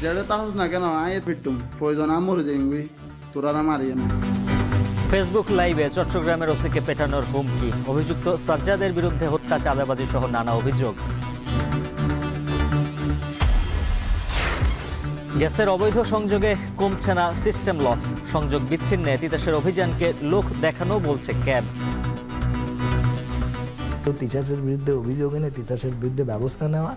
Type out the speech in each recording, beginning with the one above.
যেটা তাহস না কেন আয়ে পিটুম প্রয়োজন মরে যাই তোরা মারিয়ে না। ফেসবুক লাইভে চট্টগ্রামের ওসিকে পেটানোর হুমকি, অভিযুক্ত সাজ্জাদের বিরুদ্ধে হত্যা, চাঁদাবাজি সহ নানা অভিযোগ। গ্যাসের অবৈধ সংযোগে কমছে না সিস্টেম লস, সংযোগ বিচ্ছিন্নে তিতাসের অভিযানকে লোক দেখানো বলছে ক্যাব। তিতাসের বিরুদ্ধে অভিযোগ এনে তিতাসের বিরুদ্ধে ব্যবস্থা নেওয়া,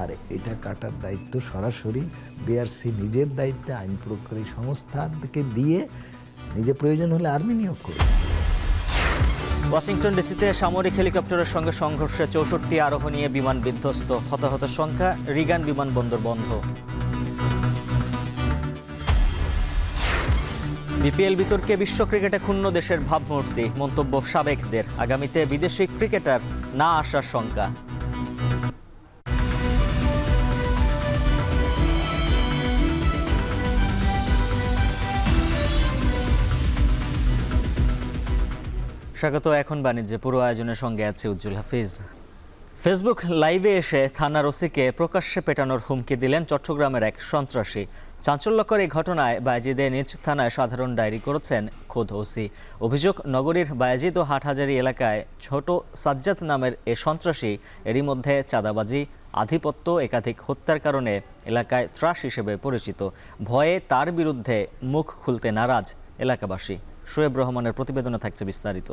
আর এটা কাটার দায়িত্ব সরাসরি বিআরসি নিজের দায়িত্বে আইন প্রয়োগকারী সংস্থাকে দিয়ে নিজে প্রয়োজন হলে আর্মি নিয়োগ করে। ওয়াশিংটন ডিসিতে সামরিক হেলিকপ্টারের সঙ্গে সংঘর্ষে 64 আরোহী নিয়ে বিমান বিধ্বস্ত, হতাহতের সংখ্যা, রিগান বিমানবন্দর বন্ধ। বিপিএল বিতর্কে বিশ্ব ক্রিকেটে ক্ষুণ্ণ দেশের ভাবমূর্তি, মন্তব্য সাবেকদের, আগামীতে বিদেশি ক্রিকেটার না আসার শঙ্কা। স্বাগত। এখন বাণিজ্যে, পুরো আয়োজনের সঙ্গে আছে উজ্জ্বল হাফিজ। ফেসবুক লাইভে এসে থানার ওসিকে প্রকাশ্যে পেটানোর হুমকি দিলেন চট্টগ্রামের এক সন্ত্রাসী। চাঞ্চল্যকর এই ঘটনায় বায়েজিদে নিজ থানায় সাধারণ ডায়েরি করেছেন খোদ ওসি। অভিযোগ, নগরীর বায়েজিদ ও হাটহাজারী এলাকায় ছোট সাজ্জাদ নামের এ সন্ত্রাসী এরই মধ্যে চাঁদাবাজি, আধিপত্য, একাধিক হত্যার কারণে এলাকায় ত্রাস হিসেবে পরিচিত। ভয়ে তার বিরুদ্ধে মুখ খুলতে নারাজ এলাকাবাসী। শোয়েব রহমানের প্রতিবেদনে থাকছে বিস্তারিত।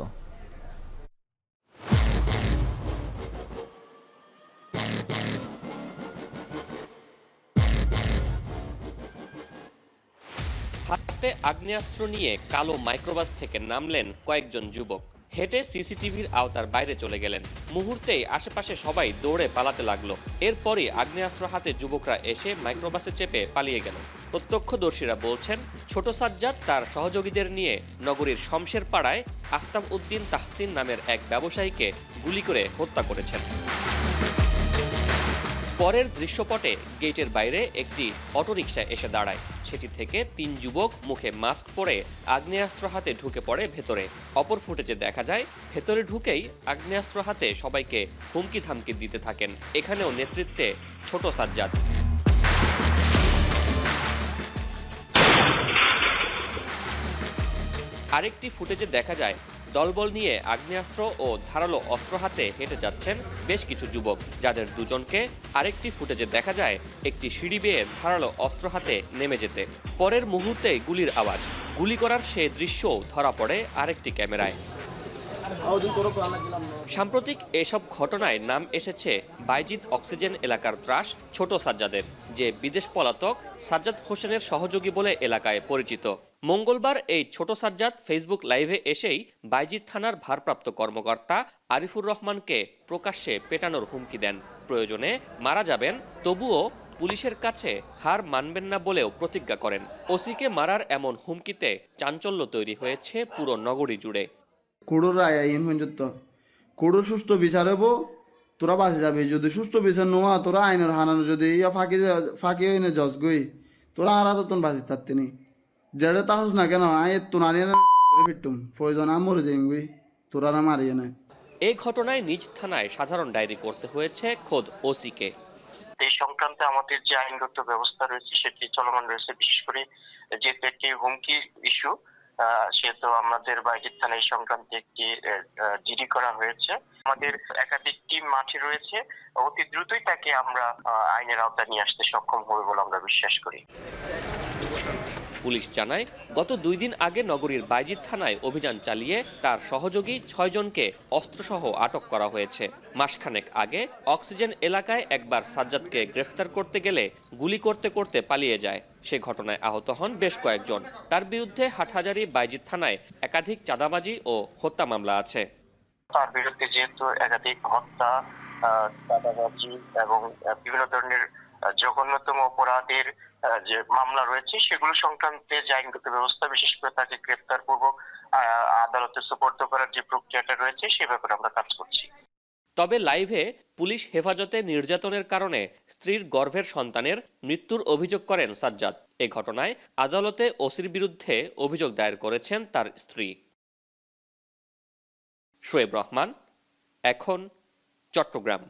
হাতে আগ্নেয়াস্ত্র নিয়ে কালো মাইক্রোবাস থেকে নামলেন কয়েকজন যুবক। হেঁটে সিসিটিভির আওতার বাইরে চলে গেলেন। মুহূর্তেই আশেপাশে সবাই দৌড়ে পালাতে লাগলো। এরপরই আগ্নেয়াস্ত্র হাতে যুবকরা এসে মাইক্রোবাসে চেপে পালিয়ে গেল। প্রত্যক্ষদর্শীরা বলছেন, ছোট সাজ্জাদ তার সহযোগীদের নিয়ে নগরীর শমশের পাড়ায় আফতাব উদ্দিন তাহসিন নামের এক ব্যবসায়ীকে গুলি করে হত্যা করেছেন। পরের দৃশ্যপটে গেটের বাইরে একটি অটোরিকশা এসে দাঁড়ায়। সেটি থেকে 3 যুবক মুখে মাস্ক পরে আগ্নেয়াস্ত্র হাতে ঢুকে পড়ে ভেতরে। অপর ফুটেজে দেখা যায়, ভেতরে ঢুকেই আগ্নেয়াস্ত্র হাতে সবাইকে হুমকি থামকি দিতে থাকেন। এখানেও নেতৃত্বে ছোট সাজ্জাদ। আরেকটি ফুটেজে দেখা যায়, দলবল নিয়ে আগ্নেয়াস্ত্র ও ধারালো অস্ত্র হাতে হেঁটে যাচ্ছেন বেশ কিছু যুবক, যাদের দুজনকে আরেকটি ফুটেজে দেখা যায় একটি সিঁড়ি বেয়ে ধারালো অস্ত্র হাতে নেমে যেতে। পরের মুহূর্তে গুলির আওয়াজ, গুলি করার সে দৃশ্যও ধরা পড়ে আরেকটি ক্যামেরায়। সাম্প্রতিক এসব ঘটনায় নাম এসেছে বায়েজিদ অক্সিজেন এলাকার ত্রাস ছোট সাজ্জাদের, যে বিদেশ পলাতক সাজ্জাদ হোসেনের সহযোগী বলে এলাকায় পরিচিত। মঙ্গলবার এই ছোট সাজ্জাদ ফেসবুক লাইভে এসেই বায়েজিদ থানার ভারপ্রাপ্ত কর্মকর্তা আরিফুর রহমানকে প্রকাশ্যে পেটানোর হুমকি দেন। প্রয়োজনে মারা যাবেন, তবুও পুলিশের কাছে হার মানবেন না বলেও প্রতিজ্ঞা করেন। ওসিকে মারার এমন হুমকিতে চাঞ্চল্য তৈরি হয়েছে পুরো নগরী জুড়ে। কুড়োর রায় আইন পর্যন্ত কুড়োর সুষ্ঠু বিচার হবো, তোরা বাঁচে যাবে। যদি সুষ্ঠু বিচার নোয়া তোরা আইনের হানানো, যদি ইয়া ফাঁকি হইনে জজ গই তোরা আর তখন বাঁচি থাকতে নি। যেটা তাহস না কেন আয়ে তো নারিয়ে পিটুম প্রয়োজন মরে যাই তোরা মারিয়ে না। এই ঘটনায় নিজ থানায় সাধারণ ডায়েরি করতে হয়েছে খোদ ওসিকে। এই সংক্রান্তে আমাদের যে আইনগত ব্যবস্থা রয়েছে সেটি চলমান রয়েছে। বিশেষ করে যেহেতু একটি হুমকি ইস্যু, সেহেতু আমাদের বায়েজিদ থানায় এই সংক্রান্তে একটি জিডি করা হয়েছে। আমাদের একাধিক টিম মাঠে রয়েছে, অতি দ্রুতই তাকে আমরা আইনের আওতায় নিয়ে আসতে সক্ষম হবে বলে আমরা বিশ্বাস করি। পুলিশ জানায়, গত 2 দিন আগে নগরীর বায়েজিদ থানায় অভিযান চালিয়ে তার সহযোগী 6 জনকে অস্ত্রসহ আটক করা হয়েছে। মাসখানেক আগে অক্সিজেন এলাকায় একবার সাজ্জাদকে গ্রেফতার করতে গেলে গুলি করতে করতে পালিয়ে যায়। সে ঘটনায় আহত হন বেশ কয়েকজন। তার বিরুদ্ধে হাটহাজারী বায়েজিদ থানায় একাধিক চাঁদাবাজি ও হত্যা মামলা আছে। তার বিরুদ্ধে যেহেতু একাধিক হত্যা, চাঁদাবাজি এবং বিভিন্ন ধরনের জঘন্যতম অপরাধের যে মামলা রয়েছে, সেগুলো সংক্রান্তে যে আইনগত ব্যবস্থা, বিশেষ করে তাকে গ্রেফতার পূর্বক আদালতে সুপর্দ করার যে প্রক্রিয়াটা রয়েছে সে ব্যাপারে আমরা কাজ করছি। তবে লাইভে পুলিশ হেফাজতে নির্যাতনের কারণে স্ত্রীর গর্ভের সন্তানের মৃত্যুর অভিযোগ করেন সাজ্জাদ। এ ঘটনায় আদালতে ওসির বিরুদ্ধে অভিযোগ দায়ের করেছেন তার স্ত্রী। শোয়েব রহমান, এখন, চট্টগ্রাম।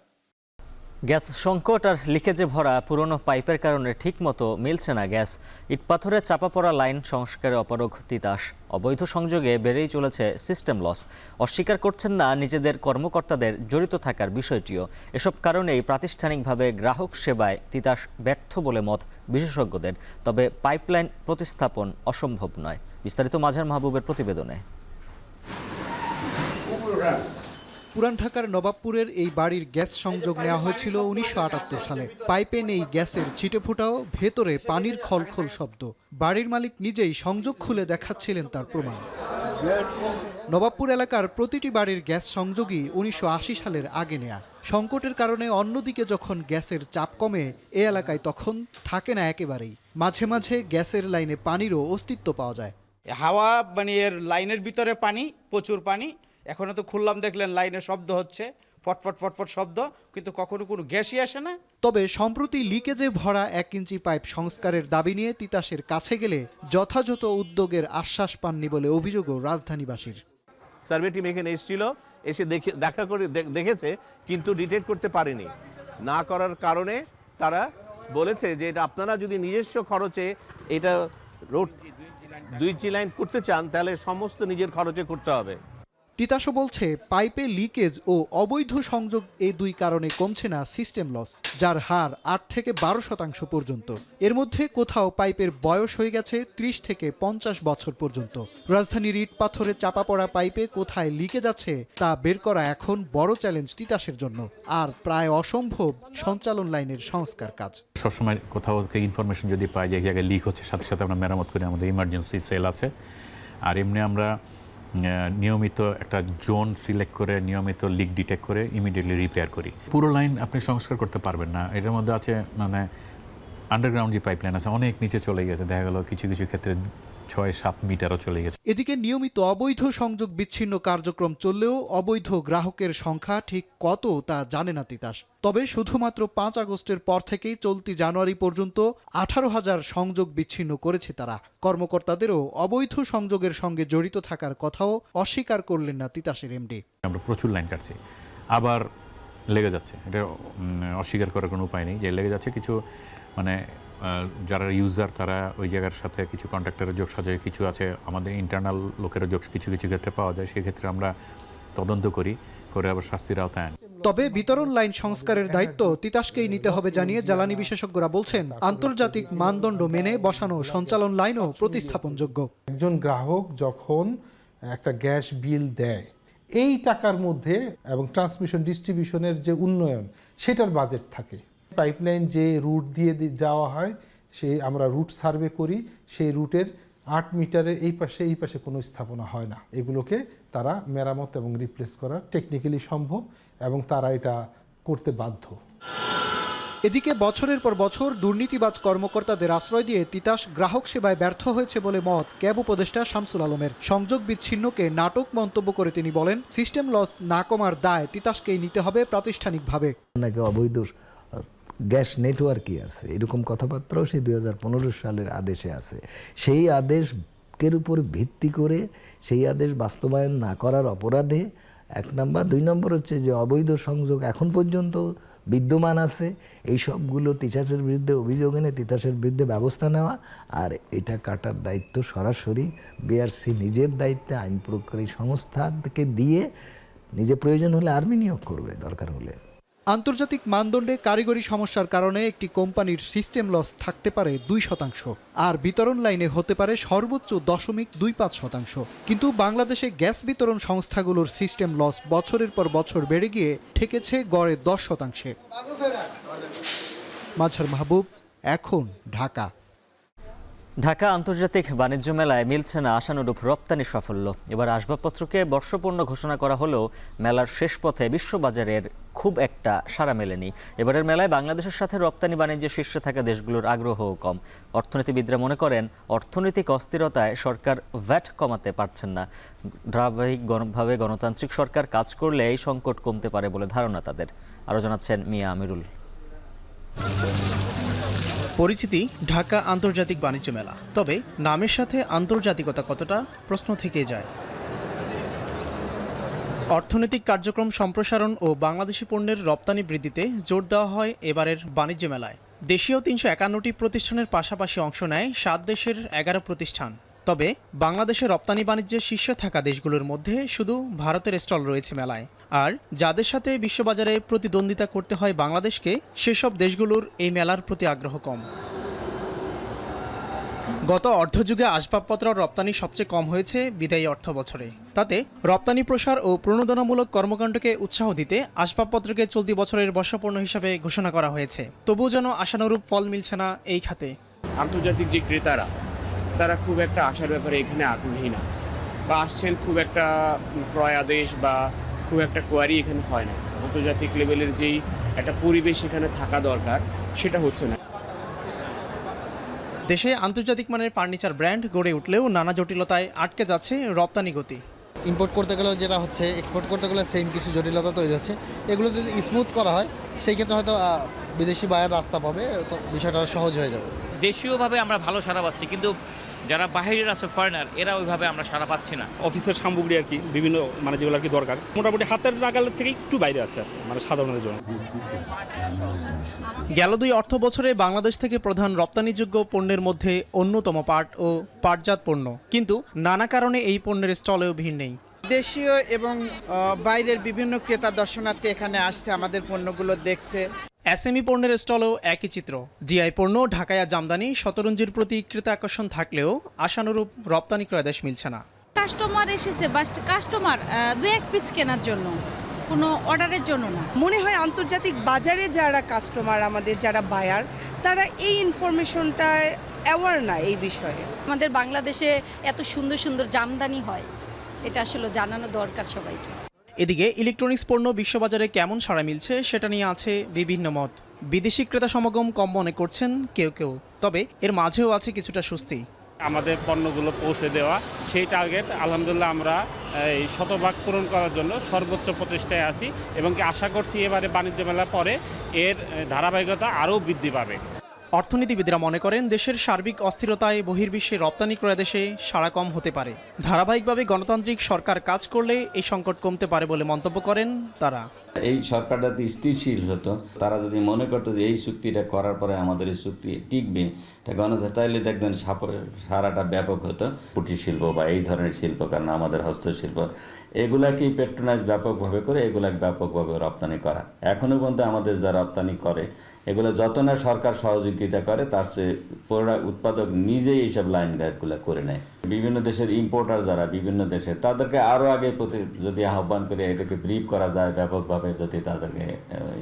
গ্যাস সংকট আর লিকেজে ভরা পুরনো পাইপের কারণে ঠিকমতো মিলছে না গ্যাস। ইটপাথরে চাপা পড়া লাইন সংস্কারে অপারগ তিতাস। অবৈধ সংযোগে বেড়েই চলেছে সিস্টেম লস। অস্বীকার করছেন না নিজেদের কর্মকর্তাদের জড়িত থাকার বিষয়টিও। এসব কারণেই প্রাতিষ্ঠানিকভাবে গ্রাহক সেবায় তিতাস ব্যর্থ বলে মত বিশেষজ্ঞদের। তবে পাইপলাইন প্রতিস্থাপন অসম্ভব নয়। বিস্তারিত মাঝার মাহবুবের প্রতিবেদনে। পুরান ঢাকার নবাবপুরের এই বাড়ির গ্যাস সংযোগ নেওয়া হয়েছিল ১৯৭৮ সালে। পাইপে নেই গ্যাসের ছিটেফোঁটাও, ভেতরে পানির খলখল শব্দ। বাড়ির মালিক নিজেই সংযোগ খুলে দেখাচ্ছিলেন তার প্রমাণ। নবাবপুর এলাকার প্রতিটি বাড়ির গ্যাস সংযোগই ১৯৮০ সালের আগে নেয়া। সংকটের কারণে অন্যদিকে যখন গ্যাসের চাপ কমে এ এলাকায় তখন থাকে না একেবারেই। মাঝে মাঝে গ্যাসের লাইনে পানিরও অস্তিত্ব পাওয়া যায়। হাওয়া মানে এর লাইনের ভিতরে পানি, প্রচুর পানি। এখনো তো খুললাম, দেখলেন লাইনের শব্দ হচ্ছে, ফটফট ফটফট শব্দ, কিন্তু কখনো কোনো গ্যাসই আসে না। তবে সম্প্রতি লিকেজে ভরা ১ ইঞ্চি পাইপ সংস্কারের দাবি নিয়ে তিতাসের কাছে গেলে যথাযথ উদ্যোগের আশ্বাস পাননি বলে অভিযোগও রাজধানীবাসীর। সার্ভে টিম এখানে এসেছিল, এসে দেখা করে দেখেছে, কিন্তু ডিটেক্ট করতে পারেনি। না করার কারণে তারা বলেছে যে এটা আপনারা যদি নিজস্ব খরচে এটা রোড 2 লাইন করতে চান তাহলে সমস্ত নিজের খরচে করতে হবে। তিতাসও বলছে পাইপে লিকেজ ও অবৈধ সংযোগ এই দুই কারণে কমছে না সিস্টেম লস, যার হার ৮ থেকে ১২% পর্যন্ত। এর মধ্যে কোথাও পাইপের বয়স হয়ে গেছে ৩০ থেকে ৫০ বছর পর্যন্ত। রাজধানীর ইট পাথরে চাপা পড়া পাইপে কোথায় লিকেজ আছে তা বের করা এখন বড় চ্যালেঞ্জ তিতাসের জন্য। আর প্রায় অসম্ভব সঞ্চালন লাইনের সংস্কার কাজ। সবসময় কোথাও থেকে ইনফরমেশন যদি পাই যে এক জায়গায় লিক হচ্ছে, সাথে সাথে আমরা মেরামত করি, আমাদের ইমার্জেন্সি সেল আছে। আর এমনি আমরা নিয়মিত একটা জোন সিলেক্ট করে নিয়মিত লিক ডিটেক্ট করে ইমিডিয়েটলি রিপেয়ার করি। পুরো লাইন আপনি সংস্কার করতে পারবেন না। এটার মধ্যে আছে মানে আন্ডারগ্রাউন্ড যে পাইপলাইন আছে অনেক নিচে চলে গেছে, দেখা গেল কিছু কিছু ক্ষেত্রে ৬-৭ মিটারও চলে গেছে। এদিকে নিয়মিত অবৈধ সংযোগ বিচ্ছিন্ন কার্যক্রম চললেও অবৈধ গ্রাহকের সংখ্যা ঠিক কত তা জানে না তিতাস। তবে শুধুমাত্র ৫ আগস্টের পর থেকেই চলতি জানুয়ারি পর্যন্ত ১৮,০০০ সংযোগ বিচ্ছিন্ন করেছে তারা। কর্মকর্তাদেরও অবৈধ সংযোগের সঙ্গে জড়িত থাকার কথাও অস্বীকার করলেন না তিতাসের এমডি। আমরা প্রচুর লাইন কাটছি, আবার লেগে যাচ্ছে। এটা অস্বীকার করার কোনো উপায় নেই যে লেগে যাচ্ছে। কিছু মানে যারা ইউজার তারা ওই জায়গার সাথে কিছু কন্ট্রাক্টরের যোগ সাজায়, কিছু আছে আমাদের ইন্টারনাল লোকেরও যোগ কিছু কিছু ক্ষেত্রে পাওয়া যায়। সেক্ষেত্রে আমরা তদন্ত করি, করে আবার শাস্তির আওতায় আনি। তবে বিতরণ লাইন সংস্কারের দায়িত্ব তিতাসকেই নিতে হবে জানিয়ে জ্বালানি বিশেষজ্ঞরা বলছেন আন্তর্জাতিক মানদণ্ড মেনে বসানো সঞ্চালন লাইনও প্রতিস্থাপনযোগ্য। একজন গ্রাহক যখন একটা গ্যাস বিল দেয়, এই টাকার মধ্যে এবং ট্রান্সমিশন ডিস্ট্রিবিউশনের যে উন্নয়ন সেটার বাজেট থাকে। পাইপলাইন যে রুট দিয়ে যাওয়া হয় সেই আমরা রুট সার্ভে করি, সেই রুটের ৮ মিটারের এই পাশে কোনো স্থাপনা হয় না। এগুলোকে তারা মেরামত এবং রিপ্লেস করা টেকনিক্যালি সম্ভব এবং তারা এটা করতে বাধ্য। এদিকে বছরের পর বছর দুর্নীতিবাজ কর্মকর্তাদের আশ্রয় দিয়ে তিতাস গ্রাহক সেবায় ব্যর্থ হয়েছে বলে মত ক্যাব উপদেষ্টা শামসুল আলমের। সংযোগ বিচ্ছিন্নকে নাটক মন্তব্য করে তিনি বলেন, সিস্টেম লস না কমার দায় তিতাসকেই নিতে হবে প্রাতিষ্ঠানিকভাবে। নাকি অবৈধ গ্যাস নেটওয়ার্কই আছে, এরকম কথাবার্তাও সেই ২০১৫ সালের আদেশে আছে। সেই আদেশের উপর ভিত্তি করে সেই আদেশ বাস্তবায়ন না করার অপরাধে ১ নম্বর, ২ নম্বর হচ্ছে যে অবৈধ সংযোগ এখন পর্যন্ত বিদ্যমান আছে, এই সবগুলো তিতাসের বিরুদ্ধে অভিযোগ এনে তিতাসের বিরুদ্ধে ব্যবস্থা নেওয়া। আর এটা কাটার দায়িত্ব সরাসরি বিআরসি নিজের দায়িত্বে আইন প্রয়োগকারী সংস্থাকে দিয়ে নিজে প্রয়োজন হলে আর্মি নিয়োগ করবে দরকার হলে। আন্তর্জাতিক মানদণ্ডে কারিগরি সমস্যার কারণে একটি কোম্পানির সিস্টেম লস থাকতে পারে ২%, আর বিতরণ লাইনে হতে পারে সর্বোচ্চ 0.25%। কিন্তু বাংলাদেশে গ্যাস বিতরণ সংস্থাগুলোর সিস্টেম লস বছরের পর বছর বেড়ে গিয়ে ঠেকেছে গড়ে 10%। মাঝার মাহবুব, এখন ঢাকা। ঢাকা আন্তর্জাতিক বাণিজ্য মেলায় মিলছে না আশানুরূপ রপ্তানি সাফল্য। এবার আসবাবপত্রকে বর্ষপূর্ণ ঘোষণা করা হলেও মেলার শেষ পথে বিশ্ববাজারের খুব একটা সাড়া মেলেনি। এবারের মেলায় বাংলাদেশের সাথে রপ্তানি বাণিজ্যে শীর্ষে থাকা দেশগুলোর আগ্রহও কম। অর্থনীতিবিদরা মনে করেন অর্থনৈতিক অস্থিরতায় সরকার ভ্যাট কমাতে পারছেন না। ধারাবাহিকভাবে গণতান্ত্রিক সরকার কাজ করলে এই সংকট কমতে পারে বলে ধারণা তাদের। আরও জানাচ্ছেন মিয়া আমিরুল। পরিচিতি ঢাকা আন্তর্জাতিক বাণিজ্য মেলা, তবে নামের সাথে আন্তর্জাতিকতা কতটা প্রশ্ন থেকে যায়। অর্থনৈতিক কার্যক্রম সম্প্রসারণ ও বাংলাদেশি পণ্যের রপ্তানি বৃদ্ধিতে জোর দেওয়া হয় এবারের বাণিজ্য মেলায়। দেশীয় 351টি প্রতিষ্ঠানের পাশাপাশি অংশ নেয় 7 দেশের 11 প্রতিষ্ঠান। তবে বাংলাদেশের রপ্তানি বাণিজ্যের শীর্ষে থাকা দেশগুলোর মধ্যে শুধু ভারতের স্টল রয়েছে মেলায়। আর যাদের সাথে বিশ্ববাজারে প্রতিদ্বন্দ্বিতা করতে হয় বাংলাদেশকে, সেসব দেশগুলোর এই মেলার প্রতি আগ্রহ কম। গত অর্ধযুগে আসবাবপত্র রপ্তানি সবচেয়ে কম হয়েছে বিদায়ী অর্থ বছরে। তাতে রপ্তানি প্রসার ও প্রণোদনামূলক কর্মকাণ্ডকে উৎসাহ দিতে আসবাবপত্রকে চলতি বছরের বর্ষপণ্য হিসাবে ঘোষণা করা হয়েছে। তবুও যেন আশানুরূপ ফল মিলছে না এই খাতে। আন্তর্জাতিক যে ক্রেতারা, তারা খুব একটা আসার ব্যাপারে এখানে আগ্রহী না, বা আসছেন খুব একটা ক্রয় আদেশ বা খুব একটা কোয়ারি এখানে হয় না। আন্তর্জাতিক লেভেলের যেই একটা পরিবেশ এখানে থাকা দরকার, সেটা হচ্ছে না। দেশে আন্তর্জাতিক মানের ফার্নিচার ব্র্যান্ড গড়ে উঠলেও নানা জটিলতায় আটকে যাচ্ছে রপ্তানি গতি। ইম্পোর্ট করতে গেলেও যেটা হচ্ছে, এক্সপোর্ট করতে গেলে সেম কিছু জটিলতা তৈরি হচ্ছে। এগুলো যদি স্মুথ করা হয়, সেই ক্ষেত্রে হয়তো বিদেশি বায়ার রাস্তা পাবে, তো বিষয়টা সহজ হয়ে যাবে। দেশীয়ভাবে আমরা ভালো সাড়া পাচ্ছি, কিন্তু যারা বাহিরের আছে ফরেনার, এরা ওইভাবে আমরা সাড়া পাচ্ছি না। অফিসের সামগ্রী আর কি, বিভিন্ন যেগুলো আর কি দরকার, মোটামুটি হাতের নাগালের থেকে একটু বাইরে আছে আর কি, সাধারণের জন্য। গেল 2 অর্থ বছরে বাংলাদেশ থেকে প্রধান রপ্তানিযোগ্য পণ্যের মধ্যে অন্যতম পাট ও পাটজাত পণ্য, কিন্তু নানা কারণে এই পণ্যের স্টলেও ভিড় নেই। দেশীয় এবং বাইরের বিভিন্ন ক্রেতা দর্শনার্থী এখানে আসছে, আমাদের পণ্যগুলো দেখছে। এসএমই পণ্যের স্টলেও একই চিত্র। জিআই পণ্য, ঢাকায়া জামদানি, শতরঞ্জির প্রতি ক্রেতা আকর্ষণ থাকলেও আশানুরূপ রপ্তানি ক্রয়দেশ মিলছে না। কাস্টমার এসেছে, বাস কাস্টমার 2-1 পিস কেনার জন্য, কোনো অর্ডারের জন্য না। মনে হয় আন্তর্জাতিক বাজারে যারা কাস্টমার, আমাদের যারা বায়ার, তারা এই ইনফরমেশনটায় অ্যাওয়ার না এই বিষয়ে। আমাদের বাংলাদেশে এত সুন্দর সুন্দর জামদানি হয়, এটা আসলে জানানো দরকার সবাইকে। এদিকে ইলেকট্রনিক্স পণ্য বিশ্ববাজারে কেমন সাড়া মিলছে সেটা নিয়ে আছে বিভিন্ন মত। বিদেশি ক্রেতা সমাগম কম মনে করছেন কেউ কেউ, তবে এর মাঝেও আছে কিছুটা স্বস্তি। আমাদের পণ্যগুলো পৌঁছে দেওয়া, সেই টার্গেট আলহামদুলিল্লাহ আমরা এই শতভাগ পূরণ করার জন্য সর্বোচ্চ প্রচেষ্টায় আছি, এবং আশা করছি এবারে বাণিজ্য মেলার পরে এর ধারাবাহিকতা আরও বৃদ্ধি পাবে। অর্থনীতিবিদরা মনে করেন দেশের সার্বিক অস্থিরতায় বহির্বিশ্বে রপ্তানি ক্রয়দেশে সাড়া কম হতে পারে। ধারাবাহিকভাবে গণতান্ত্রিক সরকার কাজ করলে এই সংকট কমতে পারে বলে মন্তব্য করেন তারা। এই সরকারটা যদি স্থিরশীল হতো, তারা যদি মনে করতো যে এই চুক্তিটা করার পরে আমাদের এই চুক্তি টিকবে, এটা গণতন্ত্র, তাইলে দেখবেন সারাটা ব্যাপক হতো। কুটির শিল্প বা এই ধরনের শিল্প, কারণ আমাদের হস্তশিল্প, এগুলাকেই পেট্রোনাইজ ব্যাপকভাবে করে এগুলাকে ব্যাপকভাবে রপ্তানি করা। এখনও পর্যন্ত আমাদের যা রপ্তানি করে, এগুলো যত না সরকার সহযোগিতা করে, তার চেয়ে উৎপাদক নিজেই এইসব লাইন গাইডগুলো করে নেয়। বিভিন্ন দেশের ইম্পোর্টার যারা বিভিন্ন দেশের, তাদেরকে আরও আগে যদি আহ্বান করে এটাকে ব্রিফ করা যায়, ব্যাপকভাবে যদি তাদেরকে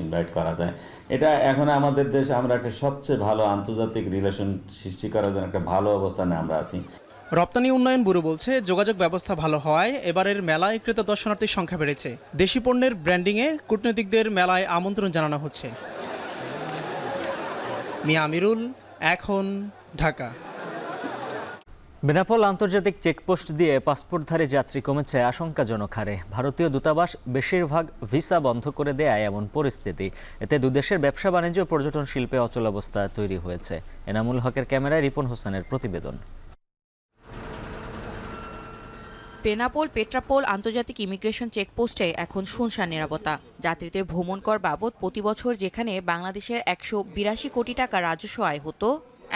ইনভাইট করা যায়, এটা এখন আমাদের দেশে আমরা একটা সবচেয়ে ভালো আন্তর্জাতিক রিলেশন সৃষ্টি করার জন্য একটা ভালো অবস্থানে আমরা আছি। রপ্তানি উন্নয়ন ব্যুরো বলছে, যোগাযোগ ব্যবস্থা ভালো হওয়ায় এবারের মেলায় ক্রেতা দর্শনার্থীর সংখ্যা বেড়েছে। দেশি পণ্যের ব্র্যান্ডিংয়ে কূটনীতিকদের মেলায় আমন্ত্রণ জানানো হচ্ছে। মিয়া আমিরুল, এখন, ঢাকা। বেনাপোল আন্তর্জাতিক চেকপোস্ট দিয়ে পাসপোর্টধারী যাত্রী কমেছে আশঙ্কাজনক হারে। ভারতীয় দূতাবাস বেশিরভাগ ভিসা বন্ধ করে দেয় এমন পরিস্থিতি। এতে দুদেশের ব্যবসা বাণিজ্য ও পর্যটন শিল্পে অচলাবস্থা তৈরি হয়েছে। এনামুল হকের ক্যামেরায় রিপন হোসেনের প্রতিবেদন। বেনাপোল পেট্রাপোল আন্তর্জাতিক ইমিগ্রেশন চেকপোস্টে এখন শুনশান নিরাপত্তা। যাত্রীদের ভ্রমণ কর বাবদ প্রতি বছর যেখানে বাংলাদেশের 182 কোটি টাকা রাজস্ব আয় হতো,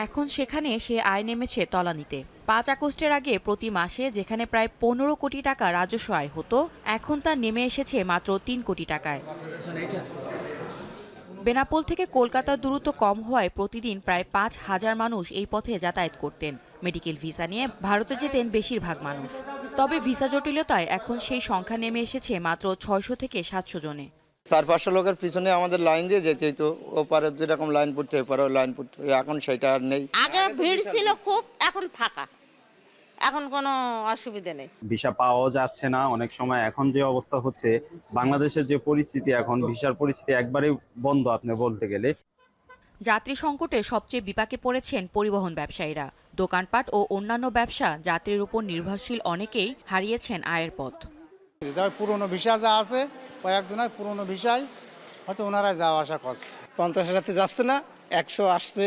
এখন সেখানে সে আয় নেমেছে তলানিতে। 5 আগস্টের আগে প্রতি মাসে যেখানে প্রায় 15 কোটি টাকা রাজস্ব আয় হতো, এখন তা নেমে এসেছে মাত্র 3 কোটি টাকায়। বেনাপোল থেকে কলকাতার দূরত্ব কম হওয়ায় প্রতিদিন প্রায় 5,000 মানুষ এই পথে যাতায়াত করতেন। মেডিকেল ভিসা নিয়ে ভারতে যেতেন বেশিরভাগ মানুষ। তবে ভিসা জটিলতায় এখন সেই সংখ্যা নেমে এসেছে মাত্র 600 থেকে 700 জনে। 400-500 লোকের পিছনে আমাদের লাইন দিয়ে যেতে হতো। ওপারে যেরকম লাইন পড়তে, এপারে লাইন পড়তে, এখন সেটা আর নেই। আগে ভিড় ছিল খুব, এখন ফাঁকা, এখন কোনো অসুবিধা নেই। ভিসা পাওয়া যাচ্ছে না অনেক সময়। এখন যে অবস্থা হচ্ছে, বাংলাদেশের যে পরিস্থিতি, এখন ভিসার পরিস্থিতি একবারেই বন্ধ আপনি বলতে গেলে। যাত্রী সংকটে সবচেয়ে বিপাকে পড়েছেন পরিবহন ব্যবসায়ীরা। দোকানপাট ও অন্যান্য ব্যবসা যাত্রীর উপর নির্ভরশীল অনেকেই হারিয়েছেন আয়ের পথ। পুরনো ভিসা যা আছে, কয়েকজনের পুরনো ভিসায় হয়তো ওনারা যাওয়া আসা করছে। 50,000 যাচ্ছে না, 100 আসছে,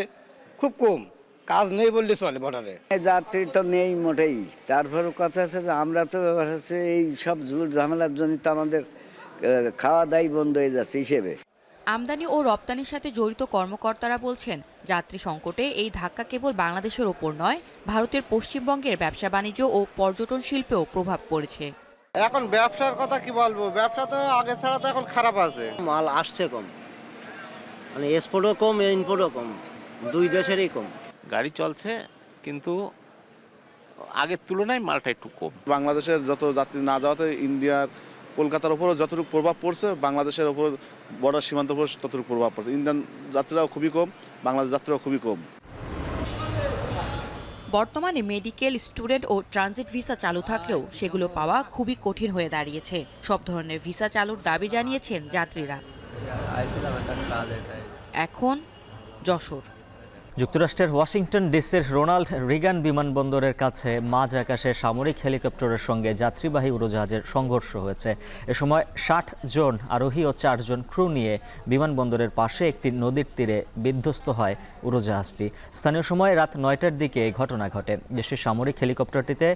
খুব কম। কাজ নেই বললে চলে বর্ডারে। যাত্রী তো নেই মোটেই। তারপর কথা আছে যে আমরা তো হচ্ছে এই সব ঝুট ঝামেলার জন্য তো আমাদের খাওয়া দাওয়াই বন্ধ হয়ে যাচ্ছে হিসেবে। আমদানি ও রপ্তানির সাথে জড়িত কর্মকর্তারা বলছেন, যাত্রী সংকটে এই ধাক্কা কেবল বাংলাদেশের ওপর নয়, ভারতের পশ্চিমবঙ্গের ব্যবসা বাণিজ্য ও পর্যটন শিল্পেও প্রভাব পড়েছে। এখন ব্যবসার কথা কি বলবো, ব্যবসা তো আগে ছাড়া তো এখন খারাপ আছে। মাল আসছে কম, মানে এক্সপোর্টও কম, ইম্পোর্টও কম, দুই দেশেরই কম। গাড়ি চলছে কিন্তু আগের তুলনায় মালটা একটু কম। বাংলাদেশের যত যাত্রী না যাওয়াতে ইন্ডিয়ার কলকাতার উপরও যতটুকু প্রভাব পড়ছে, বাংলাদেশের উপর বর্ডার সীমান্তের উপর ততটুকু প্রভাব পড়ছে। ইন্ডিয়ান যাত্রীরাও খুবই কম, বাংলাদেশ যাত্রীরাও খুবই কম। বর্তমানে মেডিকেল, স্টুডেন্ট ও ট্রানজিট ভিসা চালু থাকলেও সেগুলো পাওয়া খুবই কঠিন হয়ে দাঁড়িয়েছে। সব ধরনের ভিসা চালুর দাবি জানিয়েছেন যাত্রীরা। এখন যশোর। যুক্তরাষ্ট্রের ওয়াশিংটন ডিসির রোনাল্ড রিগান বিমানবন্দরের কাছে মাঝ আকাশে সামরিক হেলিকপ্টারের সঙ্গে যাত্রীবাহী উড়োজাহাজের সংঘর্ষ হয়েছে। এ সময় 60 জন আরোহী ও 4 জন ক্রু নিয়ে বিমানবন্দরের পাশে একটি নদীর তীরে বিধ্বস্ত হয় উড়োজাহাজটি। স্থানীয় সময় রাত 9টার দিকে এই ঘটনা ঘটে। দেশটির সামরিক হেলিকপ্টারটিতে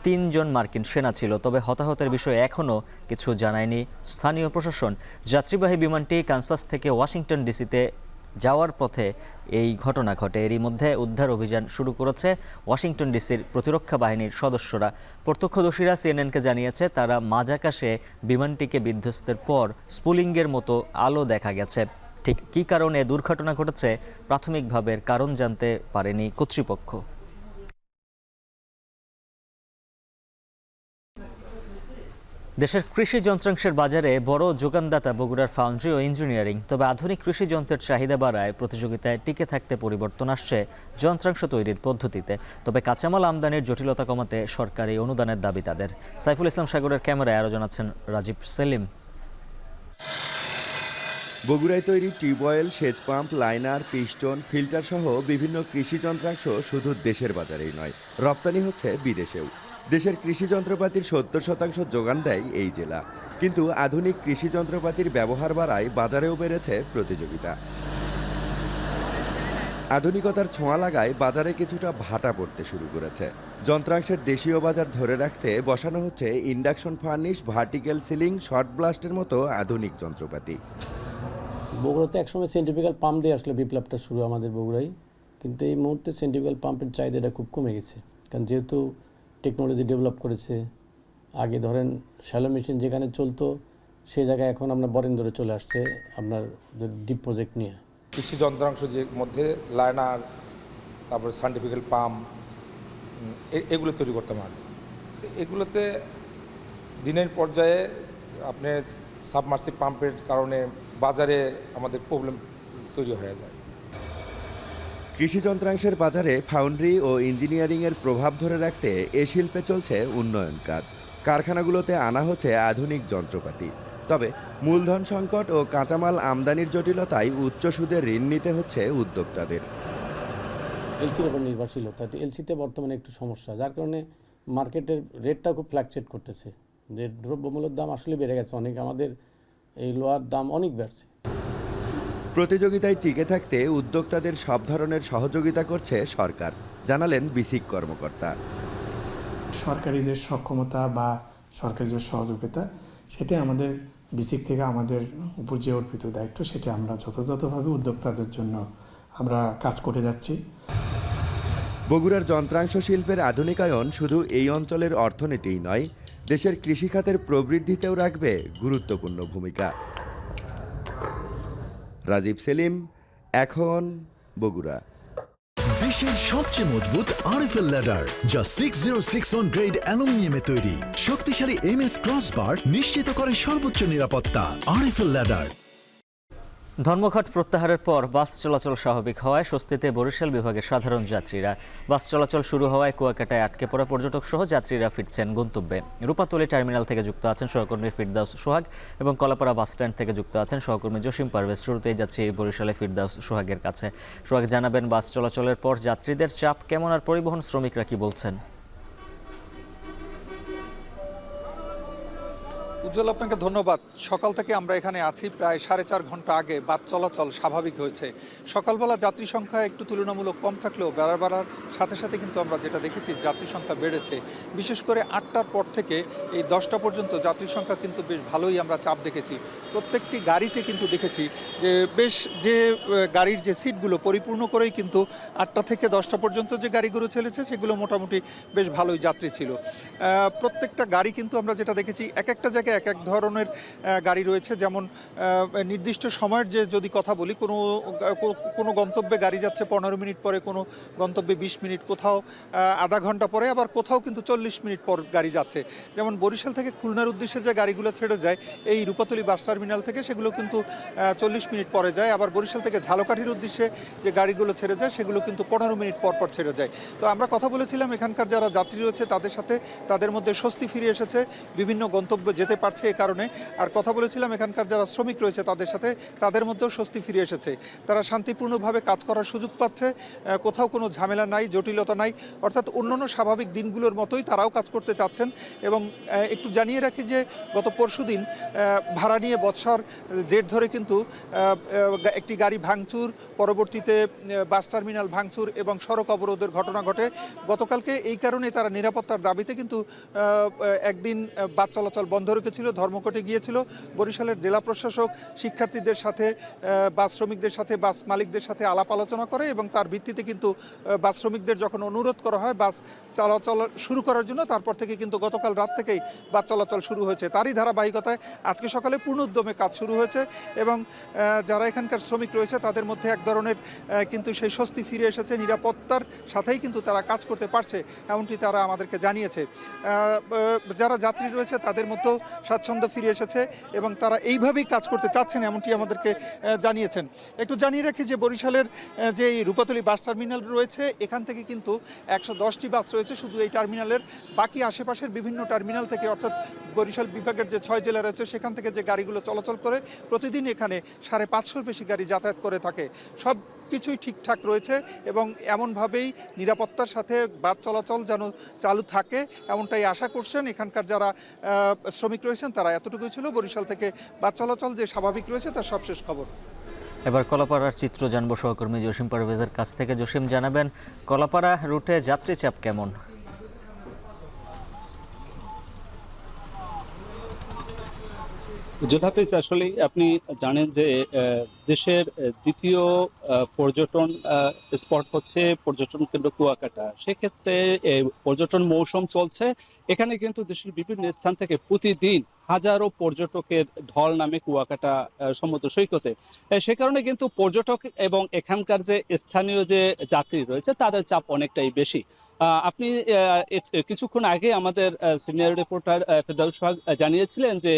3 জন মার্কিন সেনা ছিল, তবে হতাহতের বিষয়ে এখনও কিছু জানায়নি স্থানীয় প্রশাসন। যাত্রীবাহী বিমানটি কানসাস থেকে ওয়াশিংটন ডিসিতে যাওয়ার পথে এই ঘটনা ঘটে। এরই মধ্যে উদ্ধার অভিযান শুরু করেছে ওয়াশিংটন ডিসির প্রতিরক্ষা বাহিনীর সদস্যরা। প্রত্যক্ষদর্শীরা সিএনএনকে জানিয়েছে, তারা মাঝ আকাশে বিমানটিকে বিধ্বস্তের পর স্পুলিংয়ের মতো আলো দেখা গেছে। ঠিক কী কারণে দুর্ঘটনা ঘটেছে প্রাথমিকভাবে কারণ জানতে পারেনি কর্তৃপক্ষ। দেশের কৃষি যন্ত্রাংশের বাজারে বড় যোগানদাতা বগুড়ার ফাউন্ড্রি ও ইঞ্জিনিয়ারিং। তবে আধুনিক কৃষি যন্ত্রের চাহিদা বাড়ায় প্রতিযোগিতায় টিকে থাকতে পরিবর্তন আসছে যন্ত্রাংশ তৈরির পদ্ধতিতে। তবে কাঁচামাল আমদানির জটিলতা কমাতে সরকারি অনুদানের দাবি তাদের। সাইফুল ইসলাম সাগরের ক্যামেরায় আরও জানাচ্ছেন রাজীব সেলিম। বগুড়ায় তৈরি টিউবওয়েল, সেচ পাম্প, লাইনার, পিস্টন, ফিল্টার সহ বিভিন্ন কৃষি যন্ত্রাংশ শুধু দেশের বাজারেই নয়, রপ্তানি হচ্ছে বিদেশেও। দেশের কৃষি যন্ত্রপাতির 70% যোগান দেয় এই জেলা। কিন্তু আধুনিক কৃষি যন্ত্রপাতির ব্যবহার বাড়ায় বাজারেও বেড়েছে প্রতিযোগিতা। আধুনিকতার ছোঁয়া লাগায় বাজারে কিছুটা ভাটা পড়তে শুরু করেছে। যন্ত্রাংশের দেশীয় বাজার ধরে রাখতে বসানো হচ্ছে induction furnace, vertical ceiling, short ব্লাস্টের মতো আধুনিক যন্ত্রপাতি। বগুড়াতে একসময় সেন্ট্রিফিউগাল পাম্প দিয়ে আসলে বিপ্লবটা শুরু আমাদের বগুড়ায়, কিন্তু এই মুহূর্তে সেন্ট্রিফিউগাল পাম্পের চাহিদাটা খুব কমে গেছে। কারণ যেহেতু টেকনোলজি ডেভেলপ করেছে, আগে ধরেন শ্যালো মেশিন যেখানে চলতো সেই জায়গায় এখন আমরা বরেন্দ্রে চলে আসছে আপনার ডিপ প্রজেক্ট নিয়ে। কৃষি যন্ত্রাংশ যে মধ্যে লাইনার, তারপরে সাইন্টিফিক্যাল পাম্প, এগুলো তৈরি করতাম আগে। এগুলোতে দিনের পর্যায়ে আপনার সাবমার্সিভ পাম্পের কারণে বাজারে আমাদের প্রবলেম তৈরি হয়ে যায়। কৃষি যন্ত্রাংশের বাজারে ফাউন্ড্রি ও ইঞ্জিনিয়ারিংয়ের প্রভাব ধরে রাখতে এ শিল্পে চলছে উন্নয়ন কাজ। কারখানাগুলোতে আনা হচ্ছে আধুনিক যন্ত্রপাতি। তবে মূলধন সংকট ও কাঁচামাল আমদানির জটিলতায় উচ্চ সুদে ঋণ নিতে হচ্ছে উদ্যোক্তাদের। এলসির উপর নির্ভরশীলতা, এলসিতে বর্তমানে একটু সমস্যা, যার কারণে মার্কেটের রেটটা খুব ফ্ল্যাকচুয়েট করতেছে। যে দ্রব্যমূল্যের দাম আসলে বেড়ে গেছে অনেক, আমাদের এই লোহার দাম অনেক বেড়েছে। প্রতিযোগিতায় টিকে থাকতে উদ্যোক্তাদের সব ধরনের সহযোগিতা করছে সরকার, জানালেন বিসিক কর্মকর্তা। সরকারি যে সক্ষমতা বা সরকারি যে সহযোগিতা, সেটা আমাদের বিসিক থেকে আমাদের উপর যে অর্পিত দায়িত্ব, সেটা আমরা যথাযথভাবে উদ্যোক্তাদের জন্য আমরা কাজ করে যাচ্ছি। বগুড়ার যন্ত্রাংশ শিল্পের আধুনিকায়ন শুধু এই অঞ্চলের অর্থনীতিই নয়, দেশের কৃষিখাতের প্রবৃদ্ধিতেও রাখবে গুরুত্বপূর্ণ ভূমিকা। রাজীব সেলিম, এখন বগুড়া। বিশ্বের সবচেয়ে মজবুত আরএফএল ল্যাডার, যা 6061 গ্রেড অ্যালুমিনিয়ামে তৈরি। শক্তিশালী এমএস ক্রসবার নিশ্চিত করে সর্বোচ্চ নিরাপত্তা। RFL ladder. ধর্মঘট প্রত্যাহারের পর বাস চলাচল স্বাভাবিক হওয়ায় স্বস্তিতে বরিশাল বিভাগের সাধারণ যাত্রীরা। বাস চলাচল শুরু হওয়ায় কুয়াকাটায় আটকে পড়া পর্যটক সহ যাত্রীরা ফিরছেন গন্তব্যে। রূপাতলী টার্মিনাল থেকে যুক্ত আছেন সহকর্মী ফিরদাউস সোহাগ এবং কলাপাড়া বাস স্ট্যান্ড থেকে যুক্ত আছেন সহকর্মী জসিম পারভেজ। শুরুতেই যাচ্ছি বরিশালে ফিরদাউস সোহাগের কাছে। সোহাগ, জানাবেন বাস চলাচলের পর যাত্রীদের চাপ কেমন, আর পরিবহন শ্রমিকরা কি বলছেন? উজ্জ্বল, আপনাকে ধন্যবাদ। সকাল থেকে আমরা এখানে আছি, প্রায় 4.5 ঘন্টা আগে বাস চলাচল স্বাভাবিক হয়েছে। সকালবেলা যাত্রী সংখ্যা একটু তুলনামূলক কম থাকলেও বাড়ার সাথে সাথে কিন্তু আমরা যেটা দেখেছি যাত্রী সংখ্যা বেড়েছে। বিশেষ করে 8টার পর থেকে এই 10টা পর্যন্ত যাত্রী সংখ্যা কিন্তু বেশ ভালোই আমরা চাপ দেখেছি। প্রত্যেকটি গাড়িতে কিন্তু দেখেছি যে বেশ যে গাড়ির যে সিটগুলো পরিপূর্ণ করেই কিন্তু 8টা থেকে 10টা পর্যন্ত যে গাড়িগুলো চলেছে সেগুলো মোটামুটি বেশ ভালোই যাত্রী ছিল। প্রত্যেকটা গাড়ি কিন্তু আমরা যেটা দেখেছি এক একটা জায়গায় এক এক ধরনের গাড়ি রয়েছে। যেমন নির্দিষ্ট সময়ের যে যদি কথা বলি, কোনো গন্তব্যে গাড়ি যাচ্ছে 15 মিনিট পরে, কোনো গন্তব্যে 20 মিনিট, কোথাও আধা ঘন্টা পরে, আবার কোথাও কিন্তু 40 মিনিট পর গাড়ি যাচ্ছে। যেমন বরিশাল থেকে খুলনার উদ্দেশ্যে যে গাড়িগুলো ছেড়ে যায় এই রূপাতলী বাস টার্মিনাল থেকে, সেগুলো কিন্তু 40 মিনিট পরে যায়। আবার বরিশাল থেকে ঝালকাঠির উদ্দেশ্যে যে গাড়িগুলো ছেড়ে যায় সেগুলো কিন্তু 15 মিনিট পর পর ছেড়ে যায়। তো আমরা কথা বলেছিলাম এখানকার যারা যাত্রী রয়েছে তাদের সাথে, তাদের মধ্যে স্বস্তি ফিরে এসেছে, বিভিন্ন গন্তব্যে যেতে পারছে এ কারণে। আর কথা বলেছিলাম এখানকার যারা শ্রমিক রয়েছে তাদের সাথে, তাদের মধ্যেও স্বস্তি ফিরে এসেছে। তারা শান্তিপূর্ণভাবে কাজ করার সুযোগ পাচ্ছে, কোথাও কোনো ঝামেলা নাই, জটিলতা নাই। অর্থাৎ অন্যান্য স্বাভাবিক দিনগুলোর মতোই তারাও কাজ করতে চাচ্ছেন। এবং একটু জানিয়ে রাখি যে গত পরশুদিন ভাড়া নিয়ে বৎসর জেট ধরে কিন্তু একটি গাড়ি ভাঙচুর, পরবর্তীতে বাস টার্মিনাল ভাঙচুর এবং সড়ক অবরোধের ঘটনা ঘটে। গতকালকে এই কারণে তারা নিরাপত্তার দাবিতে কিন্তু একদিন বাস চলাচল বন্ধ রেখেছিল, ধর্মঘটে গিয়েছিল। বরিশালের জেলা প্রশাসক শিক্ষার্থীদের সাথে, বাস শ্রমিকদের সাথে, বাস মালিকদের সাথে আলাপ আলোচনা করে এবং তার ভিত্তিতে কিন্তু বাস শ্রমিকদের যখন অনুরোধ করা হয় বাস চলাচল শুরু করার জন্য, তারপর থেকে কিন্তু গতকাল রাত থেকেই বাস চলাচল শুরু হয়েছে। তারই ধারাবাহিকতায় আজকে সকালে পূর্ণ উদ্যমে কাজ শুরু হয়েছে এবং যারা এখানকার শ্রমিক রয়েছে তাদের মধ্যে এক ধরনের কিন্তু সেই স্বস্তি ফিরে এসেছে। নিরাপত্তার সাথেই কিন্তু তারা কাজ করতে পারছে, এমনটি তারা আমাদেরকে জানিয়েছে। যারা যাত্রী রয়েছে তাদের মধ্যেও স্বাচ্ছন্দ্য ফিরে এসেছে এবং তারা এইভাবেই কাজ করতে চাচ্ছেন, এমনটি আমাদেরকে জানিয়েছেন। একটু জানিয়ে রাখি যে বরিশালের যে রূপাতলী বাস টার্মিনাল রয়েছে এখান থেকে কিন্তু 110টি বাস রয়েছে শুধু এই টার্মিনালের। বাকি আশেপাশের বিভিন্ন টার্মিনাল থেকে, অর্থাৎ বরিশাল বিভাগের যে 6 জেলা রয়েছে সেখান থেকে যে গাড়িগুলো চলাচল করে প্রতিদিন এখানে 550 বেশি গাড়ি যাতায়াত করে থাকে। সব কিছুই ঠিকঠাক রয়েছে এবং এমনভাবেই নিরাপত্তার সাথে বাস চলাচল যেন চালু থাকে এমনটাই আশা করছেন এখানকার যারা শ্রমিক রয়েছেন তারা। এতটুকুই ছিল বরিশাল থেকে বাস চলাচল যে স্বাভাবিক রয়েছে তার সবশেষ খবর। এবার কলাপাড়ার চিত্র জানবো সহকর্মী জসিম পারভেজের কাছ থেকে। জসিম, জানাবেন কলাপাড়া রুটে যাত্রী চাপ কেমন? হাফিজ, আসলে আপনি জানেন যে দেশের দ্বিতীয় পর্যটন স্পট হচ্ছে পর্যটন কেন্দ্র কুয়াকাটা। সেক্ষেত্রে পর্যটন মৌসুম চলছে। এখানে কিন্তু দেশের বিভিন্ন স্থান থেকে প্রতিদিন হাজারো পর্যটকের ঢল নামে কুয়াকাটা সমুদ্র সৈকতে। সে কারণে কিন্তু পর্যটক এবং এখানকার যে স্থানীয় যে যাত্রী রয়েছে তাদের চাপ অনেকটাই বেশি। আপনি কিছুক্ষণ আগে আমাদের সিনিয়র রিপোর্টার ফেরদৌস হক জানিয়েছিলেন যে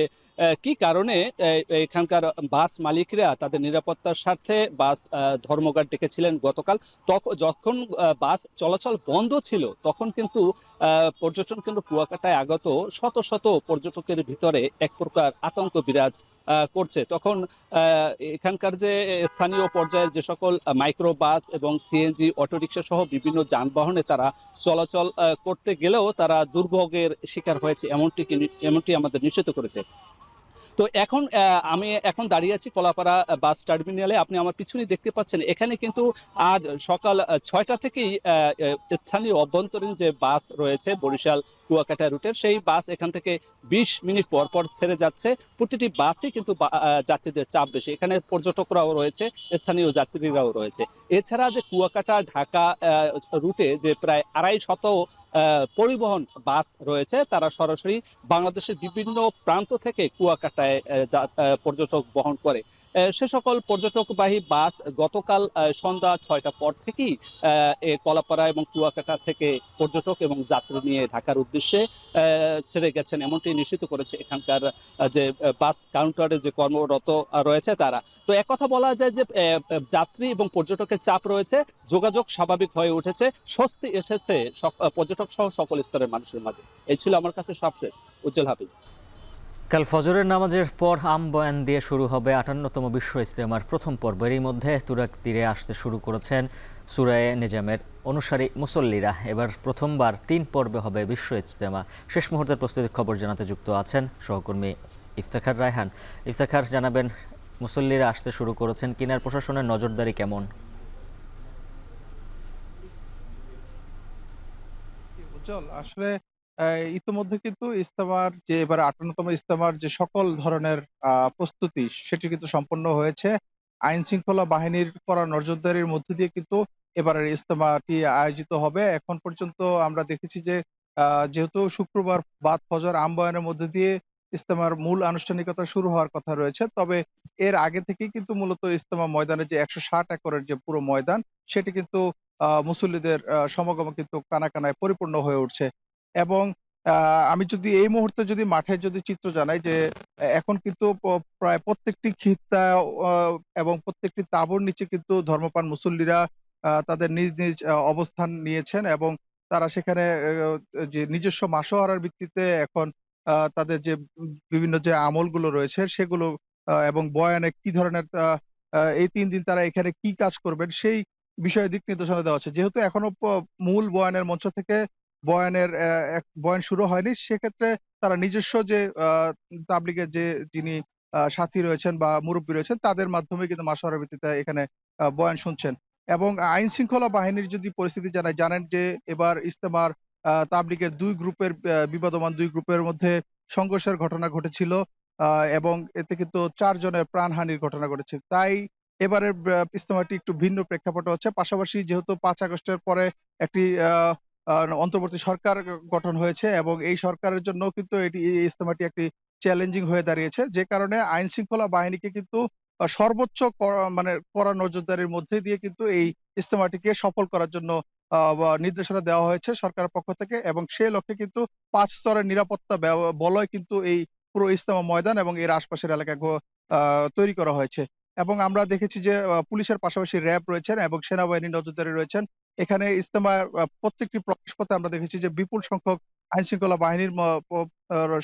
কি কারণে এখানকার বাস মালিকরা তাদের নিরাপত্তার স্বার্থে বাস ধর্মঘট ডেকেছিলেন গতকাল। যখন বাস চলাচল বন্ধ ছিল তখন কিন্তু পর্যটন কেন্দ্র কুয়াকাটায় আগত শত শত পর্যটকের ভিতরে এক প্রকার আতঙ্ক বিরাজ করছে। তখন এখানকার যে স্থানীয় পর্যায়ের যে সকল মাইক্রো বাস এবং সিএনজি, অটোরিকশা সহ বিভিন্ন যানবাহনে তারা চলাচল করতে গেলেও তারা দুর্ভোগের শিকার হয়েছে, এমনটি আমাদের নিশ্চিত করেছে। তো আমি এখন দাঁড়িয়ে আছি কলাপাড়া বাস টার্মিনালে। আপনি আমার পিছনে দেখতে পাচ্ছেন এখানে কিন্তু আজ সকাল 6টা থেকেই স্থানীয় অভ্যন্তরীণ যে বাস রয়েছে বরিশাল কুয়াকাটা রুটের, সেই বাস এখান থেকে 20 মিনিট পর পর ছেড়ে যাচ্ছে। প্রতিটি বাসই কিন্তু যাত্রীদের চাপ বেশি। এখানে পর্যটকরাও রয়েছে, স্থানীয় যাত্রীরাও রয়েছে। এছাড়া যে কুয়াকাটা ঢাকা রুটে যে প্রায় 250 পরিবহন বাস রয়েছে, তারা সরাসরি বাংলাদেশের বিভিন্ন প্রান্ত থেকে কুয়াকাটায় পর্যটক বহন করে। সে সকল পর্যটকবাহী বাস গতকাল সন্ধ্যা 6টার পর থেকেই কলাপাড়া এবং কুয়াকাটা থেকে পর্যটক এবং যাত্রী নিয়ে ঢাকার উদ্দেশ্যে ছেড়ে গেছেন, এমনটি নিশ্চিত করেছে এখানকার যে বাস কাউন্টারে যে কর্মরত রয়েছে তারা। তো এক কথা বলা যায় যে যাত্রী এবং পর্যটকের চাপ রয়েছে, যোগাযোগ স্বাভাবিক হয়ে উঠেছে, স্বস্তি এসেছে পর্যটক সহ সকল স্তরের মানুষের মাঝে। এই ছিল আমার কাছে সবশেষ। উজ্জ্বল, হাফিজ। কাল ফজরের নামাজের পর আম বয়ান দিয়ে শুরু হবে 58তম বিশ্ব ইজতেমার প্রথম পর্ব। এরই মধ্যে তুরাগ তীরে আসতে শুরু করেছেন সূরায়ে নিজামের অনুসারী মুসল্লিরা। এবার প্রথমবার 3 পর্বে হবে বিশ্ব ইজতেমা। শেষ মুহূর্তের প্রস্তুতির খবর জানাতে যুক্ত আছেন সহকর্মী ইফতেখার রায়হান। ইফতেখার, জানাবেন মুসল্লিরা আসতে শুরু করেছেন কিনার প্রশাসনের নজরদারি কেমন? উজ্জ্বল, আসলে ইতিমধ্যে কিন্তু ইজতেমার যে এবার ৫৮তম ইজতেমার যে সকল ধরনের প্রস্তুতি সেটি কিন্তু সম্পন্ন হয়েছে। আইন শৃঙ্খলা বাহিনীর কড়া নজরদারির মধ্যে দিয়ে কিন্তু এবারের ইজতেমাটি আয়োজিত হবে। এখন পর্যন্ত আমরা দেখেছি যে যেহেতু শুক্রবার বাদ ফজর আম-বয়ানের মধ্যে দিয়ে ইজতেমার মূল আনুষ্ঠানিকতা শুরু হওয়ার কথা রয়েছে। তবে এর আগে থেকেই কিন্তু মূলত ইজতেমা ময়দানে যে ১৬০ একরের যে পুরো ময়দান সেটি কিন্তু মুসল্লিদের সমাগমে কিন্তু কানায় পরিপূর্ণ হয়ে উঠছে। এবং আমি যদি এই মুহূর্তে যদি মাঠের যদি চিত্র জানাই যে এখন কিন্তু প্রায় প্রত্যেকটি খিত্তা অ এবং প্রত্যেকটি তাঁবুর নিচে কিন্তু ধর্মপ্রাণ মুসল্লিরা তাদের নিজ অবস্থান নিয়েছেন এবং তারা সেখানে যে নিজস্ব মাসোহারার ভিত্তিতে এখন তাদের যে বিভিন্ন যে আমলগুলো রয়েছে সেগুলো এবং বয়ানে কি ধরনের এই ৩ দিন তারা এখানে কি কাজ করবেন সেই বিষয়ে দিক নির্দেশনা দেওয়া হচ্ছে। যেহেতু এখনো মূল বয়ানের মঞ্চ থেকে বয়ানের এক বয়ান শুরু হয়নি, সেক্ষেত্রে তারা নিজস্ব যে তাবলিগের যে যিনি সাথী রয়েছেন বা মুরব্বি রয়েছেন তাদের মাধ্যমে কিন্তু মাসোহারার ভিত্তিতে এখানে বয়ান শুনছেন। এবং আইন শৃঙ্খলা বাহিনীর যদি পরিস্থিতি জানেন যে এবার ইজতেমার তাবলিগের ২ গ্রুপের বিবাদমান ২ গ্রুপের মধ্যে সংঘর্ষের ঘটনা ঘটেছিল এবং এতে কিন্তু ৪ জনের প্রাণহানির ঘটনা ঘটেছে। তাই এবারের ইজতেমাটি একটু ভিন্ন প্রেক্ষাপটে হচ্ছে। পাশাপাশি যেহেতু ৫ আগস্টের পরে একটি আ আ অন্তর্বর্তী সরকার গঠন হয়েছে এবং এই সরকারের জন্য কিন্তু এই ইজতেমাটি একটি চ্যালেঞ্জিং হয়ে দাঁড়িয়েছে। যে কারণে আইন শৃঙ্খলা বাহিনীকে কিন্তু সর্বোচ্চ মানে কড়া নজরদারির মধ্যে দিয়ে কিন্তু এই ইজতেমাটিকে সফল করার জন্য নির্দেশনা দেওয়া হয়েছে সরকারের পক্ষ থেকে এবং সেই লক্ষ্যে কিন্তু ৫ স্তরের নিরাপত্তা বলয় কিন্তু এই পুরো ইজতেমা ময়দান এবং এর আশপাশের এলাকায় তৈরি করা হয়েছে। এবং আমরা দেখেছি যে পুলিশের পাশাপাশি র‍্যাব রয়েছেন এবং সেনাবাহিনীর নজরদারি রয়েছেন। এখানে ইজতেমার প্রত্যেকটি প্রবেশপথে আমরা দেখেছি যে বিপুল সংখ্যক আইনশৃঙ্খলা বাহিনীর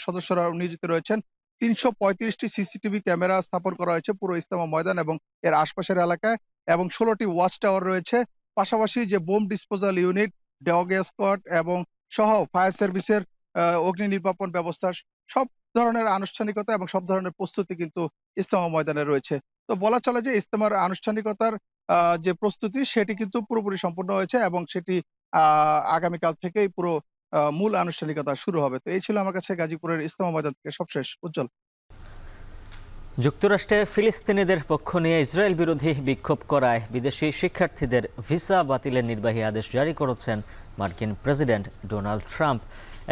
সদস্যরা নিয়োজিত রয়েছেন। ৩৩৫টি সিসিটিভি ক্যামেরা স্থাপন করা হয়েছে পুরো ইজতেমা ময়দান এবং এর আশপাশের এলাকায় এবং ১৬টি ওয়াচ টাওয়ার রয়েছে। পাশাপাশি যে bomb disposal unit, dog squad এবং সহ ফায়ার সার্ভিসের অগ্নি নির্বাপন ব্যবস্থা সব ধরনের আনুষ্ঠানিকতা এবং সব ধরনের প্রস্তুতি কিন্তু ইজতেমা ময়দানে রয়েছে। তো বলা চলে যে ইজতেমার আনুষ্ঠানিকতার যে প্রস্তুতি সেটি কিন্তু পুরোপুরি সম্পূর্ণ হয়েছে এবং সেটি আগামীকাল থেকেই পুরো মূল আনুষ্ঠানিকতা শুরু হবে। তো এই ছিল আমার কাছে গাজীপুরের ইজতেমা ময়দান থেকে সবশেষ। উজ্জ্বল। যুক্তরাষ্ট্রে ফিলিস্তিনিদের পক্ষ নিয়ে ইসরায়েল বিরোধী বিক্ষোভ করায় বিদেশি শিক্ষার্থীদের ভিসা বাতিলের নির্বাহী আদেশ জারি করেছেন মার্কিন প্রেসিডেন্ট ডোনাল্ড ট্রাম্প।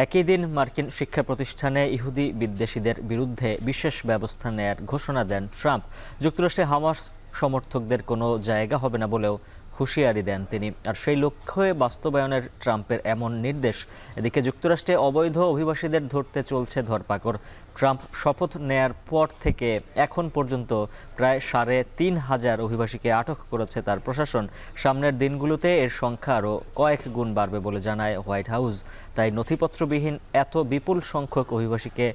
একই দিন মার্কিন শিক্ষা প্রতিষ্ঠানে ইহুদি বিদ্বেষীদের বিরুদ্ধে বিশেষ ব্যবস্থা নেয়ার ঘোষণা দেন ট্রাম্প। যুক্তরাষ্ট্রে হামাস সমর্থকদের কোনো জায়গা হবে না বলেও হুঁশিয়ারি দেন তিনি। আর সেই লক্ষ্যে বাস্তবায়নের ট্রাম্পের এমন নির্দেশ। এদিকে যুক্তরাষ্ট্রে অবৈধ অভিবাসীদের ধরতে চলছে ধরপাকড়। ট্রাম্প শপথ নেয়ার পর থেকে এখন পর্যন্ত প্রায় ৩৫০০ অভিবাসীকে আটক করেছে তার প্রশাসন। সামনের দিনগুলোতে এর সংখ্যা আরও কয়েক গুণ বাড়বে বলে জানায় হোয়াইট হাউস। তাই নথিপত্রবিহীন এত বিপুল সংখ্যক অভিবাসীকে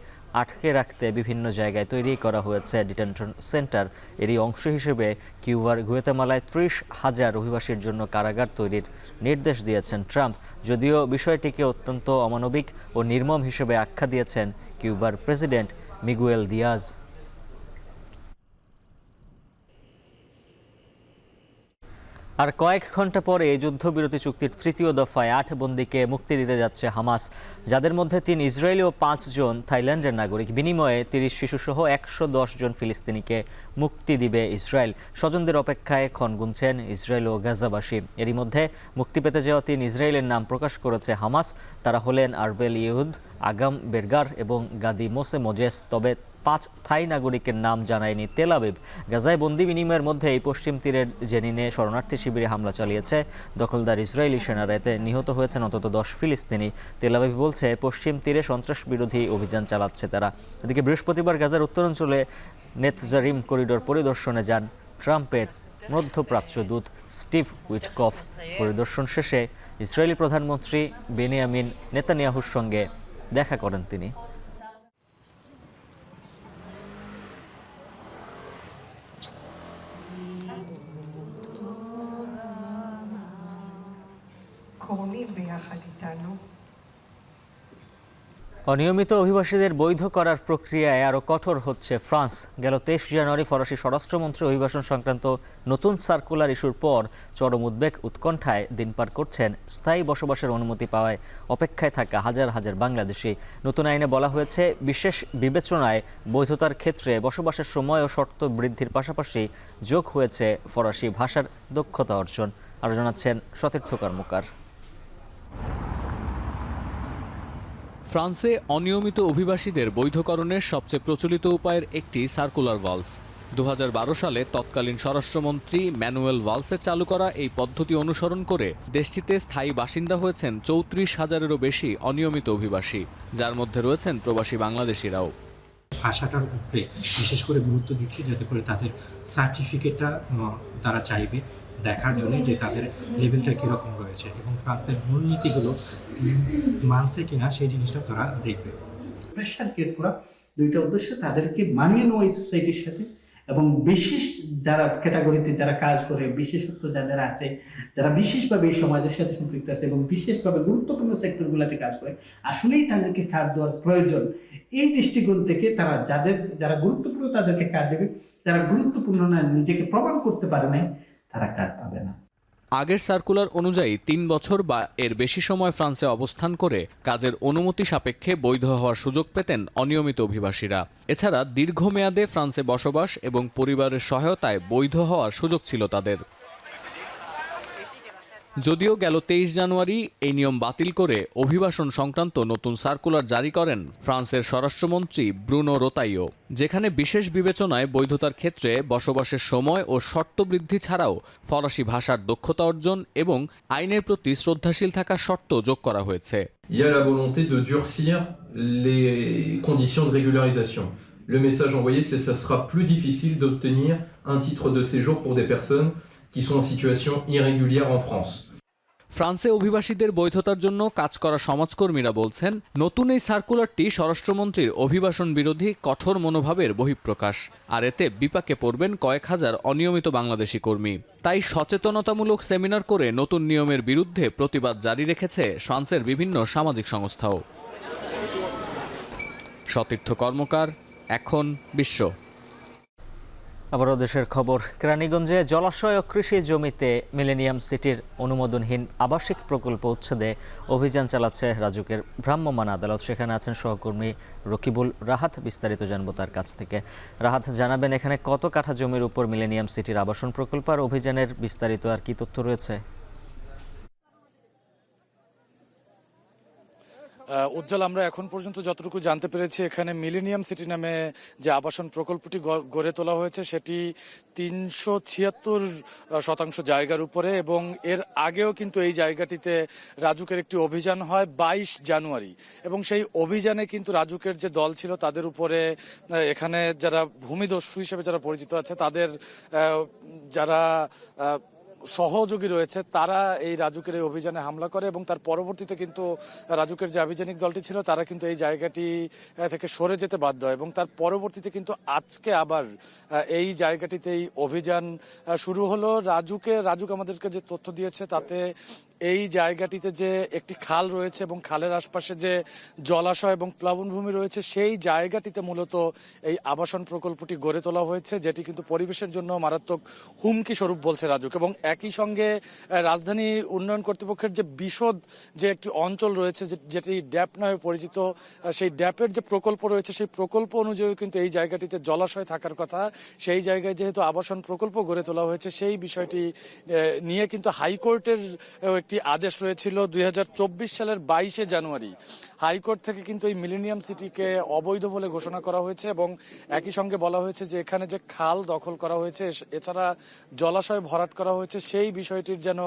আটকে রাখতে বিভিন্ন জায়গায় তৈরি করা হয়েছে ডিটেনশন সেন্টার। এরই অংশ হিসেবে কিউবার গুয়েতেমালায় ৩০,০০০ অভিবাসীর জন্য কারাগার তৈরির নির্দেশ দিয়েছেন ট্রাম্প। যদিও বিষয়টিকে অত্যন্ত অমানবিক ও নির্মম হিসেবে আখ্যা দিয়েছেন কিউবার প্রেসিডেন্ট মিগুয়েল দিয়াজ। আর কয়েক ঘন্টা পরে এই যুদ্ধবিরতি চুক্তির তৃতীয় দফায় ৮ বন্দীকে মুক্তি দিতে যাচ্ছে হামাস, যাদের মধ্যে ৩ ইসরায়েলি ও ৫ জন থাইল্যান্ডের নাগরিক। বিনিময়ে ৩০ শিশুসহ ১১০ জন ফিলিস্তিনিকে মুক্তি দিবে ইসরায়েল। স্বজনদের অপেক্ষায় ক্ষণ গুনছেন ইসরায়েল ও গাজাবাসী। এরই মধ্যে মুক্তি পেতে যাওয়া ৩ ইসরায়েলের নাম প্রকাশ করেছে হামাস। তারা হলেন আরবেল ইহুদ, আগাম বেরগার এবং গাদি মোসে মোজেস। তবে ৫ থাই নাগরিকের নাম জানায়নি তেল আবিব। গাজায় বন্দি বিনিময়ের মধ্যে এই পশ্চিম তীরের জেনিনে শরণার্থী শিবিরে হামলা চালিয়েছে দখলদার ইসরায়েলি সেনারা। এতে নিহত হয়েছেন অন্তত ১০ ফিলিস্তিনি। তেল আবিব বলছে পশ্চিম তীরে সন্ত্রাস বিরোধী অভিযান চালাচ্ছে তারা। এদিকে বৃহস্পতিবার গাজার উত্তরাঞ্চলে নেতজারিম করিডোর পরিদর্শনে যান ট্রাম্পের মধ্যপ্রাচ্য দূত স্টিভ উইটকফ। পরিদর্শন শেষে ইসরায়েলি প্রধানমন্ত্রী বেনিয়ামিন নেতানিয়াহুর সঙ্গে দেখা করেন তিনি। অনিয়মিত অভিবাসীদের বৈধ করার প্রক্রিয়ায় আরও কঠোর হচ্ছে ফ্রান্স। গেল 23 জানুয়ারি ফরাসি স্বরাষ্ট্রমন্ত্রী অভিবাসন সংক্রান্ত নতুন সার্কুলার ইস্যুর পর চরম উদ্বেগ উৎকণ্ঠায় দিন পার করছেন স্থায়ী বসবাসের অনুমতি পাওয়ায় অপেক্ষায় থাকা হাজার হাজার বাংলাদেশি। নতুন আইনে বলা হয়েছে, বিশেষ বিবেচনায় বৈধতার ক্ষেত্রে বসবাসের সময় ও শর্ত বৃদ্ধির পাশাপাশি যোগ হয়েছে ফরাসি ভাষার দক্ষতা অর্জন। আরও জানাচ্ছেন সতীর্থ কর্মকার। ফ্রান্সে অনিয়মিত অভিবাসীদের বৈধকরণের সবচেয়ে প্রচলিত উপায়ের একটি সার্কুলার ভালস। 2012 সালে তৎকালীন স্বরাষ্ট্রমন্ত্রী ম্যানুয়েল ভালসের চালু করা এই পদ্ধতি অনুসরণ করে দেশটিতে স্থায়ী বাসিন্দা হয়েছেন 34,000-এরও বেশি অনিয়মিত অভিবাসী, যার মধ্যে রয়েছেন প্রবাসী বাংলাদেশিরাও। ভাষাটার উপরে বিশেষ করে গুরুত্ব দিচ্ছি, যাতে করে তাদের সার্টিফিকেটটা তারা চাইবে দেখার জন্য যে তাদের লেভেলটা কীরকম রয়েছে এবং ফ্রান্সের মূলনীতিগুলো মানছে কিনা সেই জিনিসটা তারা দেখবে। প্রেশার ক্রিয়েট করা দুইটা উদ্দেশ্য, তাদেরকে মানিয়ে নেওয়া এই সোসাইটির সাথে, এবং বিশেষ যারা ক্যাটাগরিতে যারা কাজ করে, বিশেষত্ব যাদের আছে, যারা বিশেষভাবে এই সমাজের সাথে সম্পৃক্ত আছে এবং বিশেষভাবে গুরুত্বপূর্ণ সেক্টরগুলোতে কাজ করে, আসলেই তাদেরকে কার্ড দেওয়ার প্রয়োজন। এই দৃষ্টিকোণ থেকে তারা যারা গুরুত্বপূর্ণ তাদেরকে কার্ড দেবে, যারা গুরুত্বপূর্ণ না, নিজেকে প্রমাণ করতে পারে নাই, তারা কার্ড পাবে না। আগের সার্কুলার অনুযায়ী 3 বছর বা এর বেশি সময় ফ্রান্সে অবস্থান করে কাজের অনুমতি সাপেক্ষে বৈধ হওয়ার সুযোগ পেতেন অনিয়মিত অভিবাসীরা। এছাড়া দীর্ঘমেয়াদে ফ্রান্সে বসবাস এবং পরিবারের সহায়তায় বৈধ হওয়ার সুযোগ ছিল তাদের। যদিও গেল 23 জানুয়ারি এই নিয়ম বাতিল করে অভিবাসন সংক্রান্ত নতুন সার্কুলার জারি করেন ফ্রান্সের স্বরাষ্ট্রমন্ত্রী ব্রুনো রোতাইও, যেখানে বিশেষ বিবেচনায় বৈধতার ক্ষেত্রে বসবাসের সময় ও শর্ত বৃদ্ধি ছাড়াও ফরাসি ভাষার দক্ষতা অর্জন এবং আইনের প্রতি শ্রদ্ধাশীল থাকার শর্ত যোগ করা হয়েছে। Il y a la volonté de durcir les conditions de régularisation. Le message envoyé, c'est que ça sera plus difficile d'obtenir un titre de séjour pour des personnes qui sont en situation irrégulière en France. ফ্রান্সে অভিবাসীদের বৈধতার জন্য কাজ করা সমাজকর্মীরা বলছেন, নতুন এই সার্কুলারটি স্বরাষ্ট্রমন্ত্রীর অভিবাসন বিরোধী কঠোর মনোভাবের বহিঃপ্রকাশ, আর এতে বিপাকে পড়বেন কয়েক হাজার অনিয়মিত বাংলাদেশি কর্মী। তাই সচেতনতামূলক সেমিনার করে নতুন নিয়মের বিরুদ্ধে প্রতিবাদ জারি রেখেছে ফ্রান্সের বিভিন্ন সামাজিক সংস্থাও। সতীর্থ কর্মকার, এখন বিশ্ব। আবারও দেশের খবর। কেরানীগঞ্জে জলাশয় ও কৃষি জমিতে মিলেনিয়াম সিটির অনুমোদনহীন আবাসিক প্রকল্প উচ্ছেদে অভিযান চালাচ্ছে রাজুকের ভ্রাম্যমাণ আদালত। সেখানে আছেন সহকর্মী রকিবুল রাহাত। বিস্তারিত জানবো তার কাছ থেকে। রাহাত, জানাবেন এখানে কত কাঠা জমির উপর মিলেনিয়াম সিটির আবাসন প্রকল্প, আর অভিযানের বিস্তারিত আর কি তথ্য রয়েছে? উজ্জ্বল, আমরা এখন পর্যন্ত যতটুকু জানতে পেরেছি, এখানে মিলেনিয়াম সিটি নামে যে আবাসন প্রকল্পটি গড়ে তোলা হয়েছে সেটি 376% জায়গার উপরে, এবং এর আগেও কিন্তু এই জায়গাটিতে রাজুকের একটি অভিযান হয় 22 জানুয়ারি, এবং সেই অভিযানে কিন্তু রাজুকের যে দল ছিল তাদের উপরে এখানে যারা ভূমিদস্যু হিসেবে যারা পরিচিত আছে, তাদের যারা সহযোগী রয়েছে তারা এই রাজুকের এই অভিযানে হামলা করে, এবং তার পরবর্তীতে কিন্তু রাজুকের যে আভিযানিক দলটি ছিল তারা কিন্তু এই জায়গাটি থেকে সরে যেতে বাধ্য হয়, এবং তার পরবর্তীতে কিন্তু আজকে আবার এই জায়গাটিতেই অভিযান শুরু হলো। রাজুক আমাদেরকে যে তথ্য দিয়েছে তাতে এই জায়গাটিতে যে একটি খাল রয়েছে এবং খালের আশপাশে যে জলাশয় এবং প্লাবনভূমি রয়েছে, সেই জায়গাটিতে মূলত এই আবাসন প্রকল্পটি গড়ে তোলা হয়েছে, যেটি কিন্তু পরিবেশের জন্য মারাত্মক হুমকি স্বরূপ বলছে রাজুক। এবং একই সঙ্গে রাজধানী উন্নয়ন কর্তৃপক্ষের যে বিশদ যে একটি অঞ্চল রয়েছে যেটি ড্যাপ নামে পরিচিত, সেই ড্যাপের যে প্রকল্প রয়েছে সেই প্রকল্প অনুযায়ী কিন্তু এই জায়গাটিতে জলাশয় থাকার কথা। সেই জায়গায় যেহেতু আবাসন প্রকল্প গড়ে তোলা হয়েছে, সেই বিষয়টি নিয়ে কিন্তু হাইকোর্টের একটি আদেশ রয়েছিল 2024 সালের 22 জানুয়ারি। হাইকোর্ট থেকে কিন্তু এই মিলেনিয়াম সিটিকে অবৈধ বলে ঘোষণা করা হয়েছে, এবং একই সঙ্গে বলা হয়েছে যে এখানে যে খাল দখল করা হয়েছে, এছাড়া জলাশয় ভরাট করা হয়েছে, সেই বিষয়টির যেন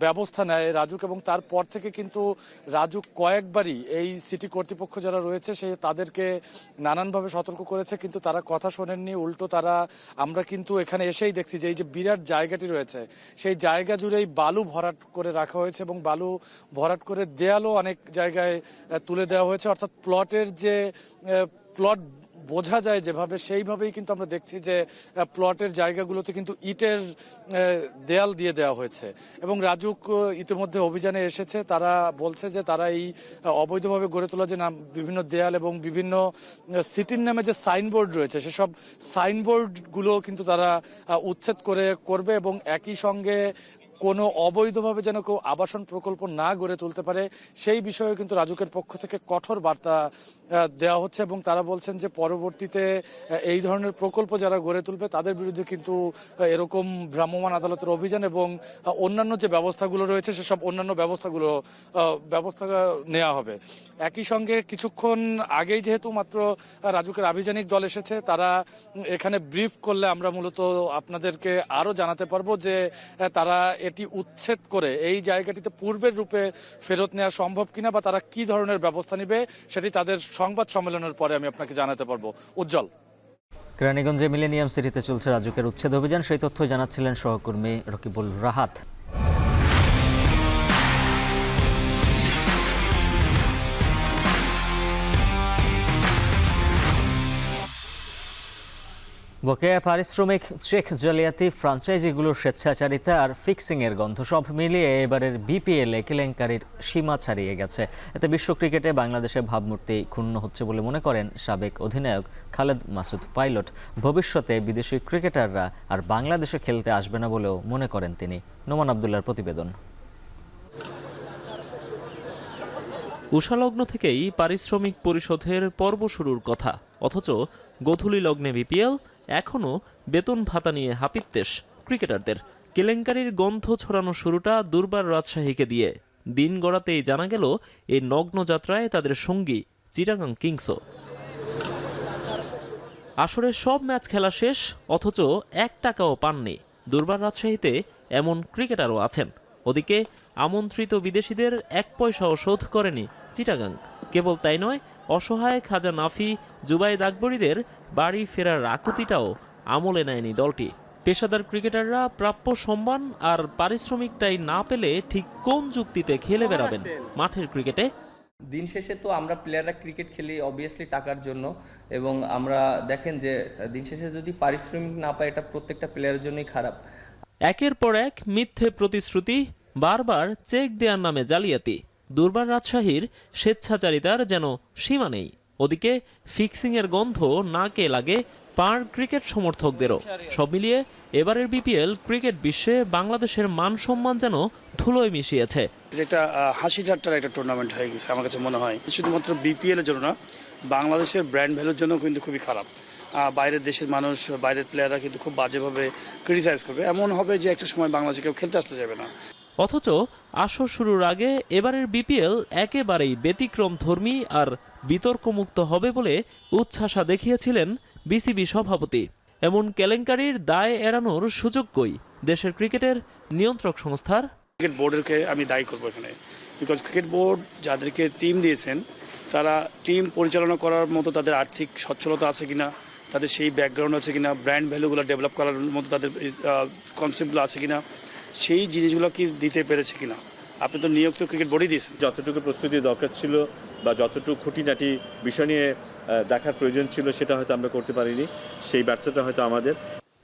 ব্যবস্থা নেয় রাজুক। এবং তারপর থেকে কিন্তু রাজুক কয়েকবারই এই সিটি কর্তৃপক্ষ যারা রয়েছে তাদেরকে নানানভাবে সতর্ক করেছে, কিন্তু তারা কথা শোনেননি। উল্টো আমরা কিন্তু এখানে এসেই দেখছি যে এই যে বিরাট জায়গাটি রয়েছে সেই জায়গা জুড়েই বালু ভরাট করে রাখা হয়েছে, এবং বালু ভরাট করে দেয়ালও অনেক জায়গায় তুলে দেওয়া হয়েছে। অর্থাৎ প্লট বোঝা যায় যেভাবে, সেইভাবেই কিন্তু আমরা দেখছি যে প্লটের জায়গাগুলোতে কিন্তু ইটের দেয়াল দিয়ে দেওয়া হয়েছে। এবং রাজুক ইতিমধ্যে অভিযানে এসেছে, তারা বলছে যে তারা এই অবৈধভাবে গড়ে তোলা যে বিভিন্ন দেয়াল এবং বিভিন্ন সিটির নামে যে সাইনবোর্ড রয়েছে, সেসব সাইনবোর্ডগুলো কিন্তু তারা উচ্ছেদ করবে এবং একই সঙ্গে কোনো অবৈধভাবে যেন কেউ আবাসন প্রকল্প না গড়ে তুলতে পারে সেই বিষয়ে কিন্তু রাজুকের পক্ষ থেকে কঠোর বার্তা দেওয়া হচ্ছে। এবং তারা বলছেন যে পরবর্তীতে এই ধরনের প্রকল্প যারা গড়ে তুলবে তাদের বিরুদ্ধে কিন্তু এরকম ভ্রাম্যমাণ আদালতের অভিযান এবং অন্যান্য যে ব্যবস্থাগুলো রয়েছে সেসব অন্যান্য ব্যবস্থা নেওয়া হবে। একই সঙ্গে কিছুক্ষণ আগেই যেহেতু মাত্র রাজুকের আভিযানিক দল এসেছে, তারা এখানে ব্রিফ করলে আমরা মূলত আপনাদেরকে আরো জানাতে পারবো যে তারা এটি উচ্ছেদ করে এই জায়গাটিতে পূর্বের রূপে ফেরত নেওয়া সম্ভব কিনা বা তারা কি ধরনের ব্যবস্থা নেবে সেটি তাদের সংবাদ সম্মেলনের পরে আমি আপনাকে জানাতে পারবো। উজ্জ্বল। কেরানীগঞ্জে মিলেনিয়াম সিটিতে চলছে রাজুকের উচ্ছেদ অভিযান, সেই তথ্য জানাচ্ছিলেন সহকর্মী রকিবুল রাহাত। বকেয়া পারিশ্রমিক, চেক জালিয়াতি, ফ্রাঞ্চাইজিগুলোর স্বেচ্ছাচারিতা আর ফিক্সিংয়ের গন্ধ সব মিলিয়ে এবারের বিপিএল কেলেঙ্কারির সীমা ছাড়িয়ে গেছে। এতে বিশ্ব ক্রিকেটে বাংলাদেশের ভাবমূর্তি ক্ষুণ্ণ হচ্ছে বলে মনে করেন সাবেক অধিনায়ক খালেদ মাসুদ পাইলট। ভবিষ্যতে বিদেশি ক্রিকেটাররা আর বাংলাদেশে খেলতে আসবে না বলেও মনে করেন তিনি। নোমান আবদুল্লাহর প্রতিবেদন। উষালগ্ন থেকেই পারিশ্রমিক পরিশোধের পর্ব শুরুর কথা, অথচ গোধূলি লগ্নে বিপিএল, এখনও বেতন ভাতা নিয়ে হাপিত্যেশ ক্রিকেটারদের। কেলেঙ্কারির গন্ধ ছড়ানো শুরুটা দুর্বার রাজশাহীকে দিয়ে। দিন গড়াতেই জানা গেল এই নগ্ন যাত্রায় তাদের সঙ্গী চিটাগাং কিংসও। আসরের সব ম্যাচ খেলা শেষ, অথচ 1 টাকাও পাননি। দুর্বার রাজশাহীতে এমন ক্রিকেটারও আছেন। ওদিকে আমন্ত্রিত বিদেশিদের 1 পয়সাও শোধ করেনি চিটাগাং। কেবল তাই নয়, অসহায় খাজা নাফি, জুবাইদ আকবরীদের বাড়ি ফেরার আকুতিটাও আমলে নেয়নি দলটি। পেশাদার ক্রিকেটাররা প্রাপ্য সম্মান আর পারিশ্রমিকটাই না পেলে ঠিক কোন যুক্তিতে খেলে বেড়াবেন মাঠের ক্রিকেটে? দিন শেষে তো আমরা প্লেয়াররা ক্রিকেট খেলি অবভিয়াসলি টাকার জন্য, এবং আমরা দেখেন যে দিন শেষে যদি পারিশ্রমিক না পায় এটা প্রত্যেকটা প্লেয়ারের জন্যই খারাপ। একের পর এক মিথ্যে প্রতিশ্রুতি, বারবার চেক দেওয়ার নামে জালিয়াতি। দুর্বার রাজশাহীর স্বেচ্ছাচারিতার যেন সীমা নেই। ওদিকে ফিক্সিংয়ের গন্ধ নাকে লাগে পাড় ক্রিকেট সমর্থকদেরও। সব মিলিয়ে এবারের বিপিএল ক্রিকেট বিশ্বে বাংলাদেশের মান সম্মান যেন ধুলোয় মিশিয়েছে। এটা হাসি ঠাট্টার একটা টুর্নামেন্ট হয়ে গেছে আমার কাছে মনে হয়। শুধুমাত্র বিপিএলের জন্য না, বাংলাদেশের ব্র্যান্ড ভ্যালুর জন্য কিন্তু খুবই খারাপ। বাইরের দেশের মানুষ, বাইরের প্লেয়াররা কিন্তু খুব বাজেভাবে ক্রিটিসাইজ করবে। এমন হবে যে একটা সময় বাংলাদেশে কেউ খেলতে আসতে যাবে না। অথচ আসর শুরুর আগে এবারের বিপিএল একেবারেই ব্যতিক্রমধর্মী আর বিতর্কমুক্ত হবে বলে উচ্ছ্বাসা দেখিয়েছিলেন বিসিবি সভাপতি। এমন কেলেঙ্কারির দায় এড়ানোর সুযোগ কই দেশের ক্রিকেটের নিয়ন্ত্রক সংস্থার? ক্রিকেট বোর্ডকে আমি দায়ী করবো এখানে, বিকজ ক্রিকেট বোর্ড যাদেরকে টিম দিয়েছেন তারা টিম পরিচালনা করার মতো তাদের আর্থিক সচ্ছলতা আছে কিনা, তাদের সেই ব্যাকগ্রাউন্ড আছে কিনা, ব্র্যান্ড ভ্যালুগুলো ডেভেলপ করার মতো তাদের কনসেপ্টগুলো আছে কিনা, সেই জিনিসগুলো কি দিতে পেরেছে কিনা। আপনি তো নিয়োগ তো ক্রিকেট বোর্ডই দিয়েছেন। যতটুকু প্রস্তুতি দরকার ছিল বা যতটুকু খুঁটিনাটি বিষয় নিয়ে দেখার প্রয়োজন ছিল সেটা হয়তো আমরা করতে পারিনি, সেই ব্যর্থতা হয়তো আমাদের।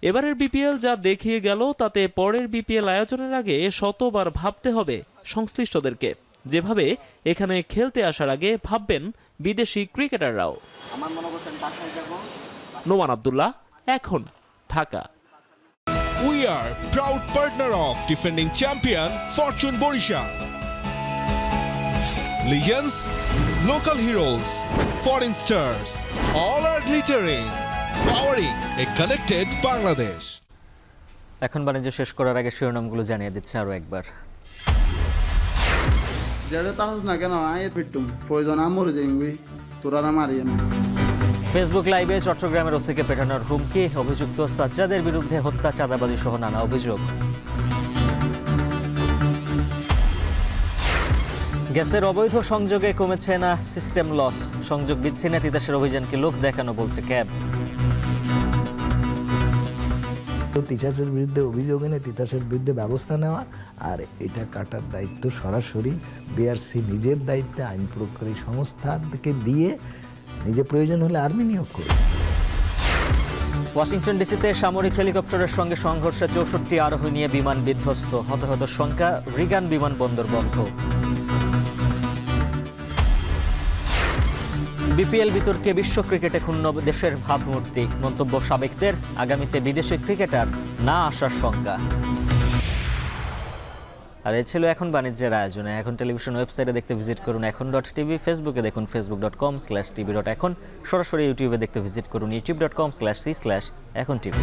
এবারের বিপিএল যা দেখিয়ে গেল তাতে পরের বিপিএল আয়োজনের আগে শতবার ভাবতে হবে সংশ্লিষ্টদেরকে, যেভাবে এখানে খেলতে আসার আগে ভাববেন বিদেশি ক্রিকেটাররাও। নোমান আবদুল্লাহ, এখন, Dhaka. We are proud partner of defending champion Fortune Borisha. Legends, local heroes, foreign stars, all are glittering, powering a connected Bangladesh. এখন বাণিজ্য শেষ করার আগে শিরোনামগুলো জানিয়ে দিচ্ছে আরো একবার। যেটা তাহস না কেন আয়ে পিটুম প্রয়োজন আমরে যাইবি তোরা না মারিয়ে না। ফেসবুক লাইভে চট্টগ্রামের ওসিকে পেটানোর হুমকি, অভিযুক্ত সাজ্জাদের বিরুদ্ধে হত্যা, চাঁদাবাজি সহ নানা অভিযোগ। গ্যাসের অবৈধ সংযোগে কমেছে না সিস্টেম লস, সংযোগ বিচ্ছিন্নে তিতাসের অভিযানকে লোক দেখানো বলছে ক্যাব। তিতাসের বিরুদ্ধে অভিযোগ এনে তিতাসের বিরুদ্ধে ব্যবস্থা নেওয়া, আর এটা কাটার দায়িত্ব সরাসরি বিআরসি নিজের দায়িত্বে আইন প্রয়োগকারী সংস্থাকে দিয়ে নিজে প্রয়োজন হলে আর্মি নিয়োগ করুন। ওয়াশিংটন ডিসিতে সামরিক হেলিকপ্টারের সঙ্গে সংঘর্ষে 64 আরোহী নিয়ে বিমান বিধ্বস্ত, হতাহতের সংখ্যা, রিগান বিমানবন্দর বন্ধ। বিপিএল বিতর্কে বিশ্ব ক্রিকেটে ক্ষুণ্ণ দেশের ভাবমূর্তি, মন্তব্য সাবেকদের, আগামীতে বিদেশি ক্রিকেটার না আসার শঙ্কা। আর এ ছিল এখন বাণিজ্যের আয়োজনে। এখন টেলিভিশন ওয়েবসাইটে দেখতে ভিজিট করুন এখন.tv, ফেসবুকে দেখুন facebook.com/tv.এখন, সরাসরি ইউটিউবে দেখতে ভিজিট করুন youtube.com/c/echontv।